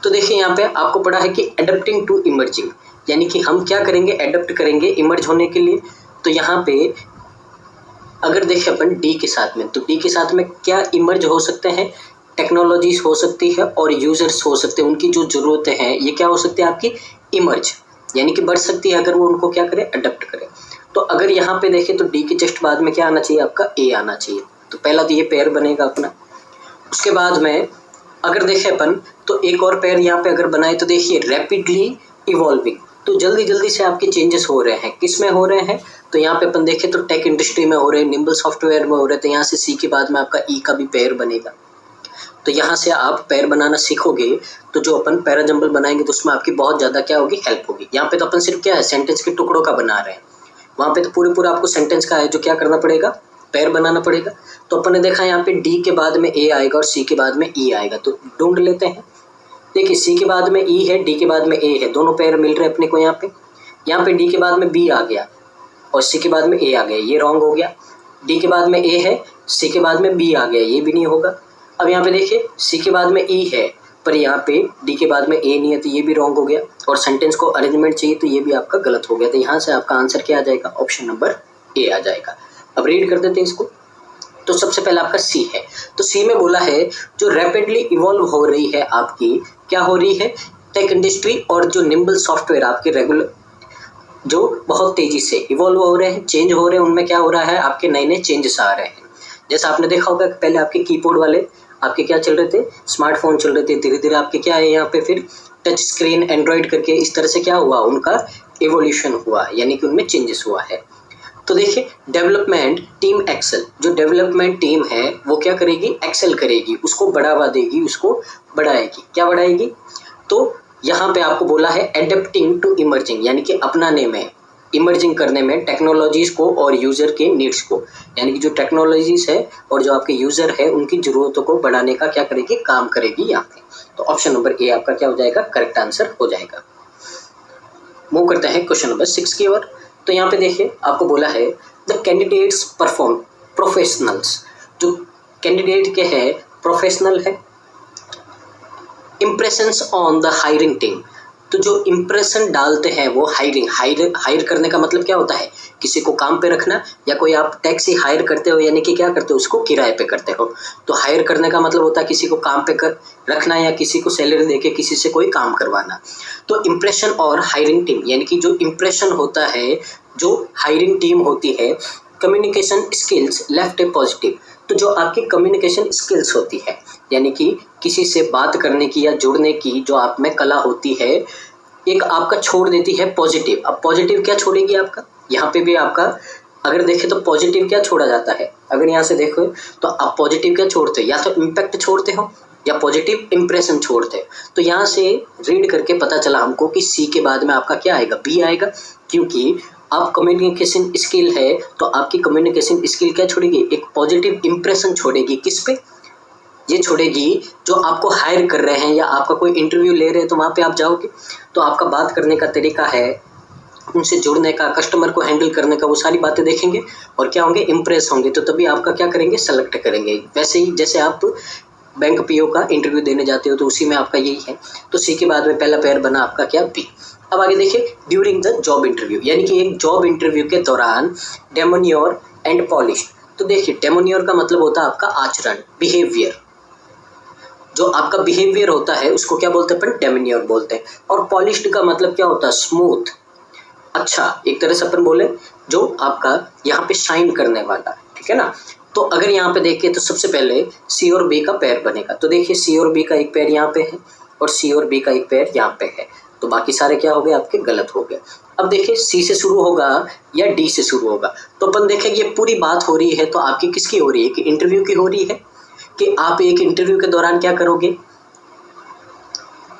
तो देखिए यहाँ पे आपको पढ़ा है कि एडेप्टिंग टू इमर्जिंग, यानी कि हम क्या करेंगे, एडेप्ट करेंगे इमर्ज होने के लिए। तो यहाँ पे अगर देखें अपन डी के साथ में, तो डी के साथ में क्या इमर्ज हो सकते हैं, टेक्नोलॉजीज हो सकती है और यूजर्स हो सकते हैं, उनकी जो ज़रूरतें हैं ये क्या हो सकती है आपकी, इमर्ज, यानी कि बढ़ सकती है अगर वो उनको क्या करे, अडॉप्ट करे। तो अगर यहाँ पे देखें तो डी के जस्ट बाद में क्या आना चाहिए आपका, ए आना चाहिए। तो पहला तो ये पेयर बनेगा अपना। उसके बाद में अगर देखें अपन तो एक और पेयर यहाँ पे अगर बनाए तो देखिए रैपिडली इवॉल्विंग, तो जल्दी जल्दी से आपके चेंजेस हो रहे हैं, किस में हो रहे हैं, तो यहाँ पे अपन देखें तो टेक इंडस्ट्री में हो रहे हैं, निम्बल सॉफ्टवेयर में हो रहे हैं। तो यहाँ से सी के बाद में आपका ई का भी पेयर बनेगा। तो यहाँ से आप पेयर बनाना सीखोगे तो जो अपन पैराजंबल बनाएंगे तो उसमें आपकी बहुत ज़्यादा क्या होगी, हेल्प होगी। यहाँ पे तो अपन सिर्फ क्या है, सेंटेंस के टुकड़ों का बना रहे हैं, वहाँ पे तो पूरा आपको सेंटेंस का है जो क्या करना पड़ेगा, पेयर बनाना पड़ेगा। तो अपन ने देखा यहाँ पे डी के बाद में ए आएगा और सी के बाद में ई आएगा, तो ढूंढ लेते हैं। देखिए सी के बाद में ई है, डी के बाद में ए है, दोनों पेयर मिल रहे हैं अपने को। यहाँ पे डी के बाद में बी आ गया और सी के बाद में ए आ गया, ये रॉन्ग हो गया। डी के बाद में ए है, सी के बाद में बी आ गया, ये भी नहीं होगा। अब यहाँ पे देखिए सी के बाद में ई है पर यहाँ पे डी के बाद में ए नहीं है, तो ये भी रॉन्ग हो गया। और सेंटेंस को अरेंजमेंट चाहिए तो ये भी आपका गलत हो गया। तो यहाँ से आपका आंसर क्या आ जाएगा, ऑप्शन नंबर ए आ जाएगा। अब रीड कर देते हैं इसको। तो सबसे पहला आपका सी है। तो सी में बोला है जो रैपिडली इवॉल्व हो रही है आपकी, क्या हो रही है, टेक इंडस्ट्री और जो निम्बल सॉफ्टवेयर आपके रेगुलर जो बहुत तेजी से इवॉल्व हो रहे हैं, चेंज हो रहे हैं, उनमें क्या हो रहा है, आपके नए नए चेंजेस आ रहे हैं। जैसा आपने देखा होगा पहले आपके कीबोर्ड वाले आपके क्या चल रहे थे, स्मार्टफोन चल रहे थे, धीरे धीरे आपके क्या है यहाँ पे फिर टच स्क्रीन एंड्रॉयड करके इस तरह से क्या हुआ, उनका एवोल्यूशन हुआ, यानी कि उनमें चेंजेस हुआ है। तो देखिए डेवलपमेंट टीम एक्सेल, जो डेवलपमेंट टीम है वो क्या करेगी, एक्सेल करेगी, उसको बढ़ावा देगी, उसको बढ़ाएगी। क्या बढ़ाएगी, तो यहाँ पे आपको बोला है एडेप्टिंग टू इमर्जिंग, यानी कि अपनाने में, इमर्जिंग करने में टेक्नोलॉजीज़ को और यूज़र के नीड्स को, यानी कि जो टेक्नोलॉजीज़ है और जो आपके यूज़र है उनकी ज़रूरतों को बढ़ाने का क्या करेगी, काम करेगी यहाँ पे। तो ऑप्शन नंबर ए आपका क्या हो जाएगा, करेक्ट आंसर हो जाएगा। मूव करते हैं क्वेश्चन नंबर 6 की ओर। तो यहाँ पे देखिए आपको बोला है द कैंडिडेट्स परफॉर्म प्रोफेशनल्स, जो कैंडिडेट के हैं प्रोफेशनल है। Impressions on the hiring team, तो जो इम्प्रेशन डालते हैं वो हायर करने का मतलब क्या होता है, किसी को काम पे रखना, या कोई आप टैक्सी हायर करते हो यानी कि क्या करते हो, उसको किराए पे करते हो। तो हायर करने का मतलब होता है किसी को काम पे रखना या किसी को सैलरी देके किसी से कोई काम करवाना। तो इम्प्रेशन और हायरिंग टीम यानी कि जो इम्प्रेशन होता है, जो हायरिंग टीम होती है, कम्युनिकेशन स्किल्स लेफ्ट ए पॉजिटिव, तो जो आपकी कम्युनिकेशन स्किल्स होती है यानी कि किसी से बात करने की या जुड़ने की जो आप में कला होती है, एक आपका छोड़ देती है पॉजिटिव। अब पॉजिटिव क्या छोड़ेगी आपका, यहाँ पे भी आपका अगर देखें तो पॉजिटिव क्या छोड़ा जाता है, अगर यहाँ से देखो तो आप पॉजिटिव क्या छोड़ते हो, या तो इम्पैक्ट छोड़ते हो या पॉजिटिव इंप्रेशन छोड़ते हो। तो यहाँ से रीड करके पता चला हमको कि सी के बाद में आपका क्या आएगा, बी आएगा, क्योंकि आप कम्युनिकेशन स्किल है तो आपकी कम्युनिकेशन स्किल क्या छोड़ेगी, एक पॉजिटिव इंप्रेशन छोड़ेगी। किस पे, ये छोड़ेगी जो आपको हायर कर रहे हैं या आपका कोई इंटरव्यू ले रहे हैं, तो वहाँ पे आप जाओगे तो आपका बात करने का तरीका है, उनसे जुड़ने का, कस्टमर को हैंडल करने का, वो सारी बातें देखेंगे और क्या होंगे, इम्प्रेस होंगे, तो तभी आपका क्या करेंगे, सेलेक्ट करेंगे। वैसे ही जैसे आप बैंक पीओ का इंटरव्यू देने जाते हो तो उसी में आपका यही है। तो सी के बाद में पहला पेयर बना आपका क्या, बी। अब आगे देखिए, ड्यूरिंग द जॉब इंटरव्यू यानी कि एक जॉब इंटरव्यू के दौरान डेमोनियर एंड पॉलिश। तो देखिए डेमोनियर का मतलब होता है आपका आचरण, बिहेवियर, जो आपका बिहेवियर होता है उसको क्या बोलते हैं, अपन डेमोनियर बोलते हैं। और पॉलिश्ड का मतलब क्या होता है, स्मूथ, अच्छा, एक तरह से अपन बोले जो आपका यहाँ पे शाइन करने वाला, ठीक है ना। तो अगर यहाँ पे देखिए तो सबसे पहले सी और बी का पेयर बनेगा। तो देखिए सी और बी का एक पेयर यहाँ पे है और सी और बी का एक पेयर यहाँ पे है, तो बाकी सारे क्या हो गए आपके, गलत हो गए। अब देखिए सी से शुरू होगा या डी से शुरू होगा, तो अपन देखेंगे ये पूरी बात हो रही है तो आपकी किसकी हो रही है, कि इंटरव्यू की हो रही है, कि आप एक इंटरव्यू के दौरान क्या करोगे।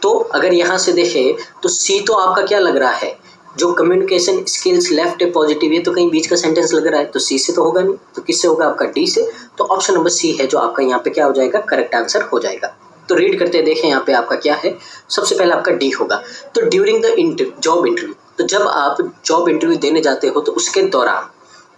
तो अगर यहाँ से देखें तो सी तो आपका क्या लग रहा है, जो कम्युनिकेशन स्किल्स लेफ्ट है पॉजिटिव, ये तो कहीं बीच का सेंटेंस लग रहा है, तो सी से तो होगा नहीं, तो किससे होगा आपका, डी से। तो ऑप्शन नंबर सी है जो आपका यहाँ पे क्या हो जाएगा, करेक्ट आंसर हो जाएगा। तो रीड करते देखें यहाँ पे आपका क्या है, सबसे पहले आपका डी होगा। तो ड्यूरिंग द जॉब इंटरव्यू, तो जब आप जॉब इंटरव्यू देने जाते हो तो उसके दौरान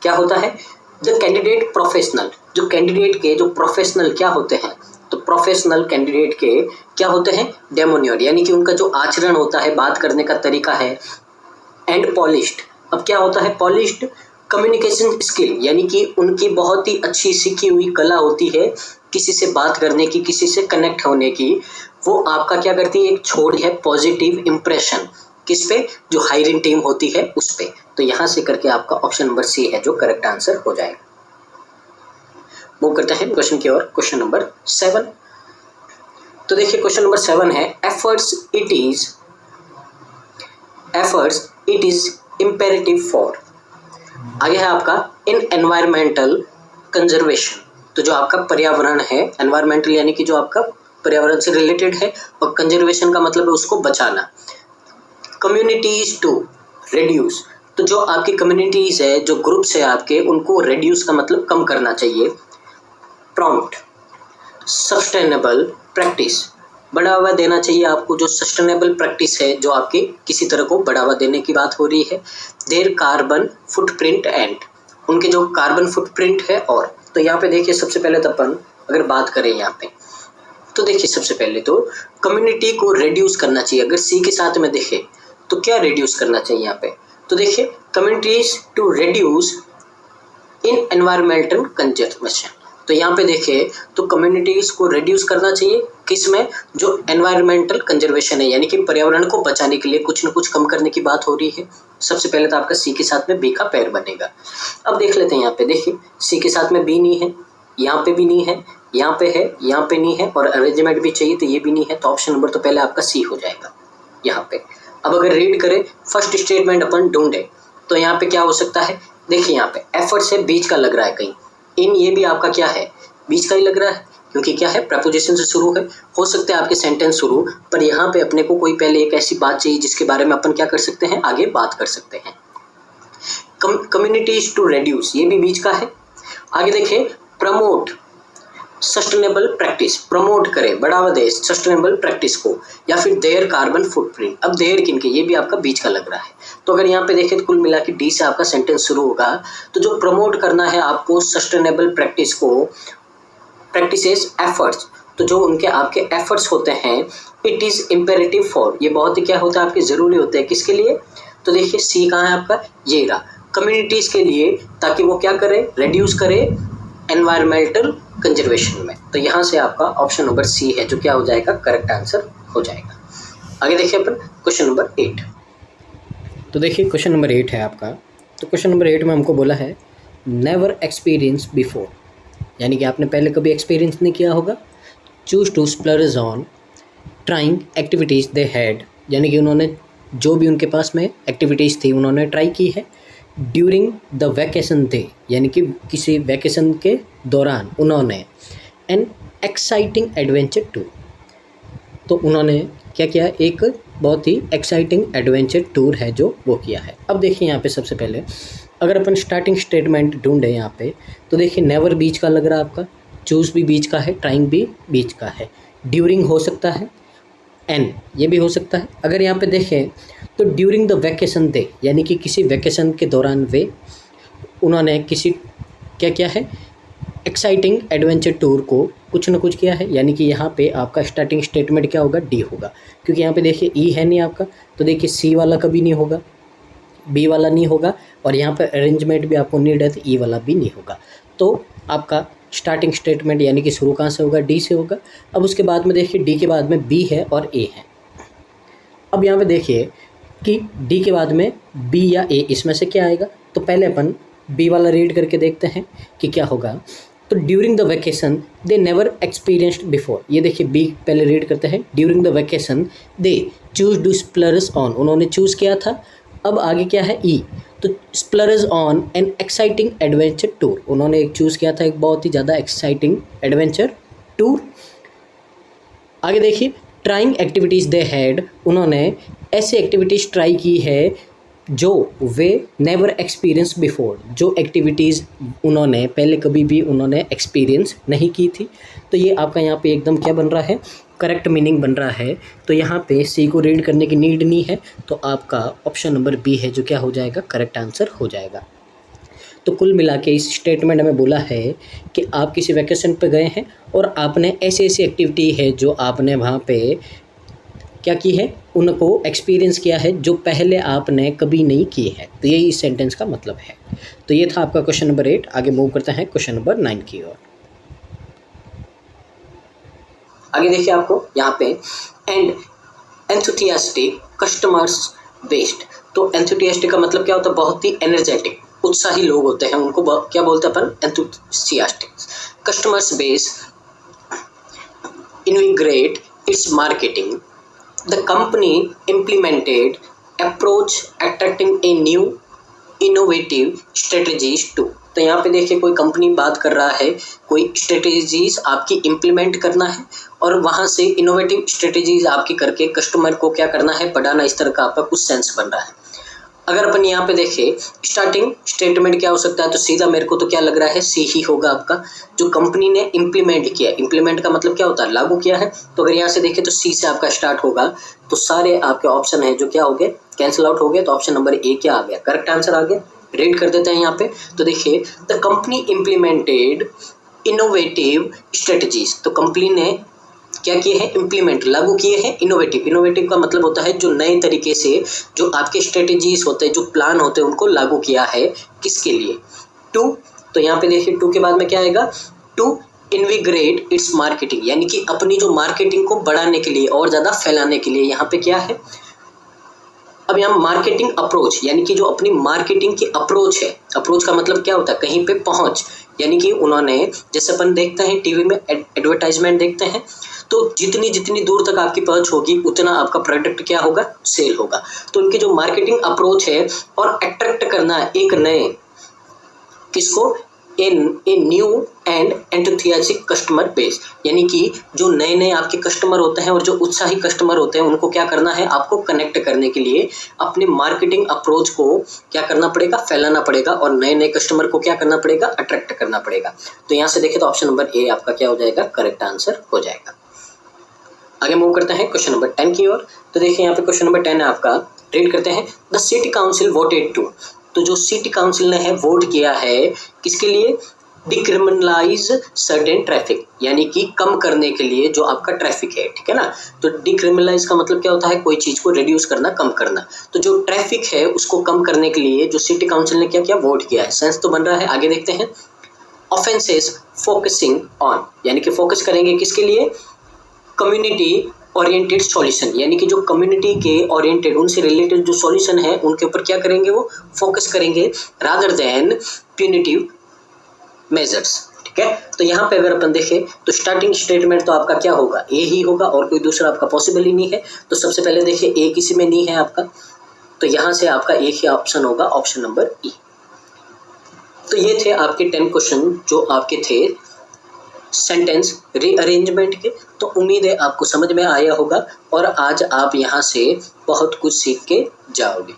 क्या होता है, द कैंडिडेट प्रोफेशनल, जो कैंडिडेट के जो प्रोफेशनल क्या होते हैं, तो प्रोफेशनल कैंडिडेट के क्या होते हैं, डेमोनियर यानी कि उनका जो आचरण होता है, बात करने का तरीका है, एंड पॉलिश्ड। अब क्या होता है पॉलिश्ड, कम्युनिकेशन स्किल यानी कि उनकी बहुत ही अच्छी सीखी हुई कला होती है किसी से बात करने की, किसी से कनेक्ट होने की, वो आपका क्या करती है, एक छोड़ है पॉजिटिव इंप्रेशन, किस पे, जो हायरिंग टीम होती है उस पे। तो यहाँ से करके आपका ऑप्शन नंबर सी है जो करेक्ट आंसर हो जाएगा। मूव करते हैं क्वेश्चन की ओर, क्वेश्चन नंबर 7। तो देखिए क्वेश्चन नंबर 7 है, efforts it is imperative for, आगे है आपका इन एनवायरमेंटल कंजर्वेशन। तो जो आपका पर्यावरण है, एनवायरमेंटल यानी कि जो आपका पर्यावरण से रिलेटेड है, और कंजर्वेशन का मतलब है उसको बचाना। कम्युनिटीज टू रिड्यूस, तो जो आपकी कम्युनिटीज है, जो ग्रुप्स है आपके, उनको रिड्यूस का मतलब कम करना चाहिए। प्रॉम्प्ट सस्टेनेबल प्रैक्टिस, बढ़ावा देना चाहिए आपको, जो सस्टेनेबल प्रैक्टिस है, जो आपके किसी तरह को बढ़ावा देने की बात हो रही है। देयर कार्बन फुटप्रिंट एंड, उनके जो कार्बन फुटप्रिंट है। और तो यहाँ पे देखिए सबसे पहले तो अपन अगर बात करें यहाँ पे, तो देखिए सबसे पहले तो कम्युनिटी को रिड्यूस करना चाहिए। अगर सी के साथ में देखें तो क्या रिड्यूस करना चाहिए यहाँ पे, तो देखिए communities to reduce in environmental conservation. तो यहाँ पे देखें तो कम्युनिटीज को रिड्यूस करना चाहिए किस में, जो एनवायरमेंटल कंजर्वेशन है यानी कि पर्यावरण को बचाने के लिए कुछ न कुछ कम करने की बात हो रही है। सबसे पहले तो आपका सी के साथ में बी का पेयर बनेगा। अब देख लेते हैं यहाँ पे, देखिए सी के साथ में बी नहीं है, यहाँ पे भी नहीं है, यहाँ पे है, यहाँ पे नहीं है, और अरेंजमेंट भी चाहिए तो ये भी नहीं है, तो ऑप्शन नंबर तो पहले आपका सी हो जाएगा यहाँ पे। अब अगर रीड करें फर्स्ट स्टेटमेंट अपन ढूंढे तो यहाँ पे क्या हो सकता है, देखिए यहाँ पे एफर्ट से बीच का लग रहा है कहीं, इन ये भी आपका क्या है, बीच का ही लग रहा है, क्योंकि क्या है प्रपोजिशन से शुरू है। हो सकता है आपके सेंटेंस शुरू, पर यहाँ पे अपने को कोई पहले एक ऐसी बात चाहिए जिसके बारे में अपन क्या कर सकते हैं, आगे बात कर सकते हैं। कम्युनिटीज टू रिड्यूस, ये भी बीच का है। आगे देखिए प्रमोट सस्टेनेबल प्रैक्टिस, प्रमोट करे, बढ़ावा दे सस्टेनेबल प्रैक्टिस को, या फिर देयर कार्बन फुटप्रिंट। अब देयर किनके, ये भी आपका बीच का लग रहा है। तो अगर यहाँ पे देखें तो कुल मिला के डी से आपका सेंटेंस शुरू होगा। तो जो प्रमोट करना है आपको सस्टेनेबल प्रैक्टिस को, प्रैक्टिसेस एफर्ट्स, तो जो उनके आपके एफर्ट्स होते हैं, इट इज़ इम्पेरेटिव फॉर, ये बहुत ही क्या होता है आपके ज़रूरी होते हैं किसके लिए, तो देखिए सी कहाँ है आपका, ये रहा, कम्युनिटीज़ के लिए, ताकि वो क्या करे, रिड्यूस करे एनवायरमेंटल कंजर्वेशन में। तो यहाँ से आपका ऑप्शन नंबर सी है जो क्या हो जाएगा, करेक्ट आंसर हो जाएगा। आगे देखिए अपन क्वेश्चन नंबर 8। तो देखिए क्वेश्चन नंबर 8 है आपका। तो क्वेश्चन नंबर 8 में हमको बोला है नेवर एक्सपीरियंस बिफोर, यानी कि आपने पहले कभी एक्सपीरियंस नहीं किया होगा। Choose to splurge on trying activities they had, यानी कि उन्होंने जो भी उनके पास में एक्टिविटीज़ थी उन्होंने ट्राई की है। ड्यूरिंग द वैकेशन डे, यानी कि किसी वैकेशन के दौरान उन्होंने एन एक्साइटिंग एडवेंचर टूर, तो उन्होंने क्या किया, एक बहुत ही एक्साइटिंग एडवेंचर टूर है जो वो किया है। अब देखिए यहाँ पे सबसे पहले अगर अपन स्टार्टिंग स्टेटमेंट ढूंढें यहाँ पे, तो देखिए नेवर बीच का लग रहा है आपका, चूज़ भी बीच का है, ट्राइंग भी बीच का है, ड्यूरिंग हो सकता है, एन ये भी हो सकता है। अगर यहाँ पे देखें तो ड्यूरिंग द वैकेशन डे, यानी कि किसी वैकेशन के दौरान वे उन्होंने किसी क्या किया है, एक्साइटिंग एडवेंचर टूर को कुछ ना कुछ किया है, यानी कि यहाँ पे आपका स्टार्टिंग स्टेटमेंट क्या होगा, डी होगा, क्योंकि यहाँ पे देखिए ई है नहीं आपका, तो देखिए सी वाला कभी नहीं होगा, बी वाला नहीं होगा, और यहाँ पर अरेंजमेंट भी आपको नीड है तो ई वाला भी नहीं होगा। तो आपका स्टार्टिंग स्टेटमेंट यानी कि शुरू कहाँ से होगा, डी से होगा। अब उसके बाद में देखिए डी के बाद में बी है और ए है। अब यहाँ पे देखिए कि डी के बाद में बी या ए इसमें से क्या आएगा, तो पहले अपन बी वाला रीड करके देखते हैं कि क्या होगा। तो during the vacation they never experienced before, ये देखिए बी पहले रीड करते हैं, during the vacation they choose to splurge on, उन्होंने चूज़ किया था। अब आगे क्या है, ई, तो splurge on an exciting adventure tour, उन्होंने एक चूज़ किया था एक बहुत ही ज़्यादा एक्साइटिंग एडवेंचर टूर। आगे देखिए ट्राइंग एक्टिविटीज़ दे हैड, उन्होंने ऐसी एक्टिविटीज़ ट्राई की है जो वे नेवर एक्सपीरियंस बिफोर, जो एक्टिविटीज़ उन्होंने पहले कभी भी उन्होंने एक्सपीरियंस नहीं की थी। तो ये आपका यहाँ पे एकदम क्या बन रहा है, करेक्ट मीनिंग बन रहा है। तो यहाँ पे सी को रीड करने की नीड नहीं है, तो आपका ऑप्शन नंबर बी है जो क्या हो जाएगा, करेक्ट आंसर हो जाएगा। तो कुल मिला के इस स्टेटमेंट में बोला है कि आप किसी वैकेशन पे गए हैं और आपने ऐसी ऐसी एक्टिविटी है जो आपने वहाँ पे क्या की है, उनको एक्सपीरियंस किया है जो पहले आपने कभी नहीं की है। तो यही इस सेंटेंस का मतलब है। तो ये था आपका क्वेश्चन नंबर 8। आगे मूव करते हैं क्वेश्चन नंबर 9 की ओर। आगे देखिए आपको यहाँ पे एंड एंथुसियास्टिक कस्टमर्स बेस्ड, तो एंथुसियास्टिक का मतलब क्या होता है, बहुत ही एनर्जेटिक उत्साही लोग होते हैं, उनको क्या बोलते हैं अपन, enthusiastic. Customers base invigorate its marketing, the company implemented approach attracting a new innovative strategies too। तो यहाँ पे देखिए कोई कंपनी बात कर रहा है, कोई स्ट्रेटेजीज आपकी इम्प्लीमेंट करना है और वहाँ से इनोवेटिव स्ट्रेटेजीज आपकी करके कस्टमर को क्या करना है, बढ़ाना, इस तरह का आपका कुछ सेंस बन रहा है। अगर अपन यहाँ पे देखें स्टार्टिंग स्टेटमेंट क्या हो सकता है, तो सीधा मेरे को तो क्या लग रहा है, सी ही होगा आपका, जो कंपनी ने इम्प्लीमेंट किया। इम्प्लीमेंट का मतलब क्या होता है, लागू किया है। तो अगर यहाँ से देखें तो सी से आपका स्टार्ट होगा, तो सारे आपके ऑप्शन है जो क्या हो गए, कैंसिल आउट हो गए। तो ऑप्शन नंबर ए क्या आ गया, करेक्ट आंसर आ गया। रीड कर देते हैं यहाँ पे, तो देखिए the company implemented innovative strategies, तो कंपनी ने क्या किए हैं, इम्प्लीमेंट लागू किए हैं इनोवेटिव। इनोवेटिव का मतलब होता है जो नए तरीके से जो आपके स्ट्रेटेजीज होते हैं, जो प्लान होते हैं, उनको लागू किया है किसके लिए, टू। तो यहाँ पे देखिए टू के बाद में क्या आएगा, टू इनविग्रेट इट्स मार्केटिंग, यानी कि अपनी जो मार्केटिंग को बढ़ाने के लिए और ज़्यादा फैलाने के लिए यहाँ पे क्या है। अब यहाँ मार्केटिंग अप्रोच, यानी कि जो अपनी मार्केटिंग की अप्रोच है, अप्रोच का मतलब क्या होता है, कहीं पे पहुँच, यानी कि उन्होंने, जैसे अपन देखते हैं टीवी में एडवर्टाइजमेंट देखते हैं, तो जितनी जितनी दूर तक आपकी पहुंच होगी उतना आपका प्रोडक्ट क्या होगा, सेल होगा। तो उनकी जो मार्केटिंग अप्रोच है और अट्रैक्ट करना एक नए किसको, a new and enthusiastic customer base, यानी कि जो नए नए आपके कस्टमर होते हैं और जो उत्साही कस्टमर होते हैं उनको क्या करना है, आपको कनेक्ट करने के लिए अपने मार्केटिंग अप्रोच को क्या करना पड़ेगा, फैलाना पड़ेगा और नए नए कस्टमर को क्या करना पड़ेगा, अट्रैक्ट करना पड़ेगा। तो यहाँ से देखें तो ऑप्शन नंबर ए आपका क्या हो जाएगा, करेक्ट आंसर हो जाएगा। आगे मूव करते हैं क्वेश्चन नंबर 10 की ओर। तो देखिए यहाँ पे क्वेश्चन नंबर 10 है आपका, रीड करते हैं। The city council voted to, तो जो सिटी काउंसिल ने है वोट किया है किसके लिए, डिक्रिमिनलाइज सर्टेन ट्रैफिक, यानी कि कम करने के लिए जो आपका ट्रैफिक है, ठीक है ना। तो डिक्रिमिनलाइज का मतलब क्या होता है, कोई चीज को रिड्यूस करना, कम करना। तो जो ट्रैफिक है उसको कम करने के लिए जो सिटी काउंसिल ने क्या किया, वोट किया है। सेंस तो बन रहा है। आगे देखते हैं। ऑफेंसेस फोकसिंग ऑन, यानी कि फोकस करेंगे किसके लिए, कम्युनिटी ओरिएंटेड सॉल्यूशन, यानी कि जो कम्युनिटी के ओरिएंटेड, उनसे रिलेटेड जो सॉल्यूशन है उनके ऊपर क्या करेंगे, वो फोकस करेंगे, रादर देन प्यूनिटिव मेजर्स, ठीक है। तो यहाँ पे अगर अपन देखें तो स्टार्टिंग स्टेटमेंट तो आपका क्या होगा, ए ही होगा और कोई दूसरा आपका पॉसिबल ही नहीं है। तो सबसे पहले देखिए ए किसी में नहीं है आपका, तो यहाँ से आपका एक ही ऑप्शन होगा, ऑप्शन नंबर ई। तो ये थे आपके 10 क्वेश्चन जो आपके थे सेंटेंस रीअरेंजमेंट के। तो उम्मीद है आपको समझ में आया होगा और आज आप यहाँ से बहुत कुछ सीख के जाओगे।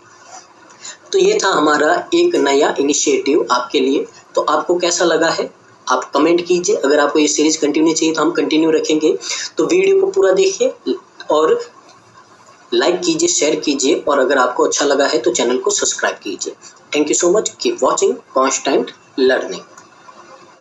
तो ये था हमारा एक नया इनिशिएटिव आपके लिए। तो आपको कैसा लगा है आप कमेंट कीजिए। अगर आपको ये सीरीज कंटिन्यू चाहिए तो हम कंटिन्यू रखेंगे। तो वीडियो को पूरा देखिए और लाइक कीजिए, शेयर कीजिए और अगर आपको अच्छा लगा है तो चैनल को सब्सक्राइब कीजिए। Thank you so much, keep watching constant learning.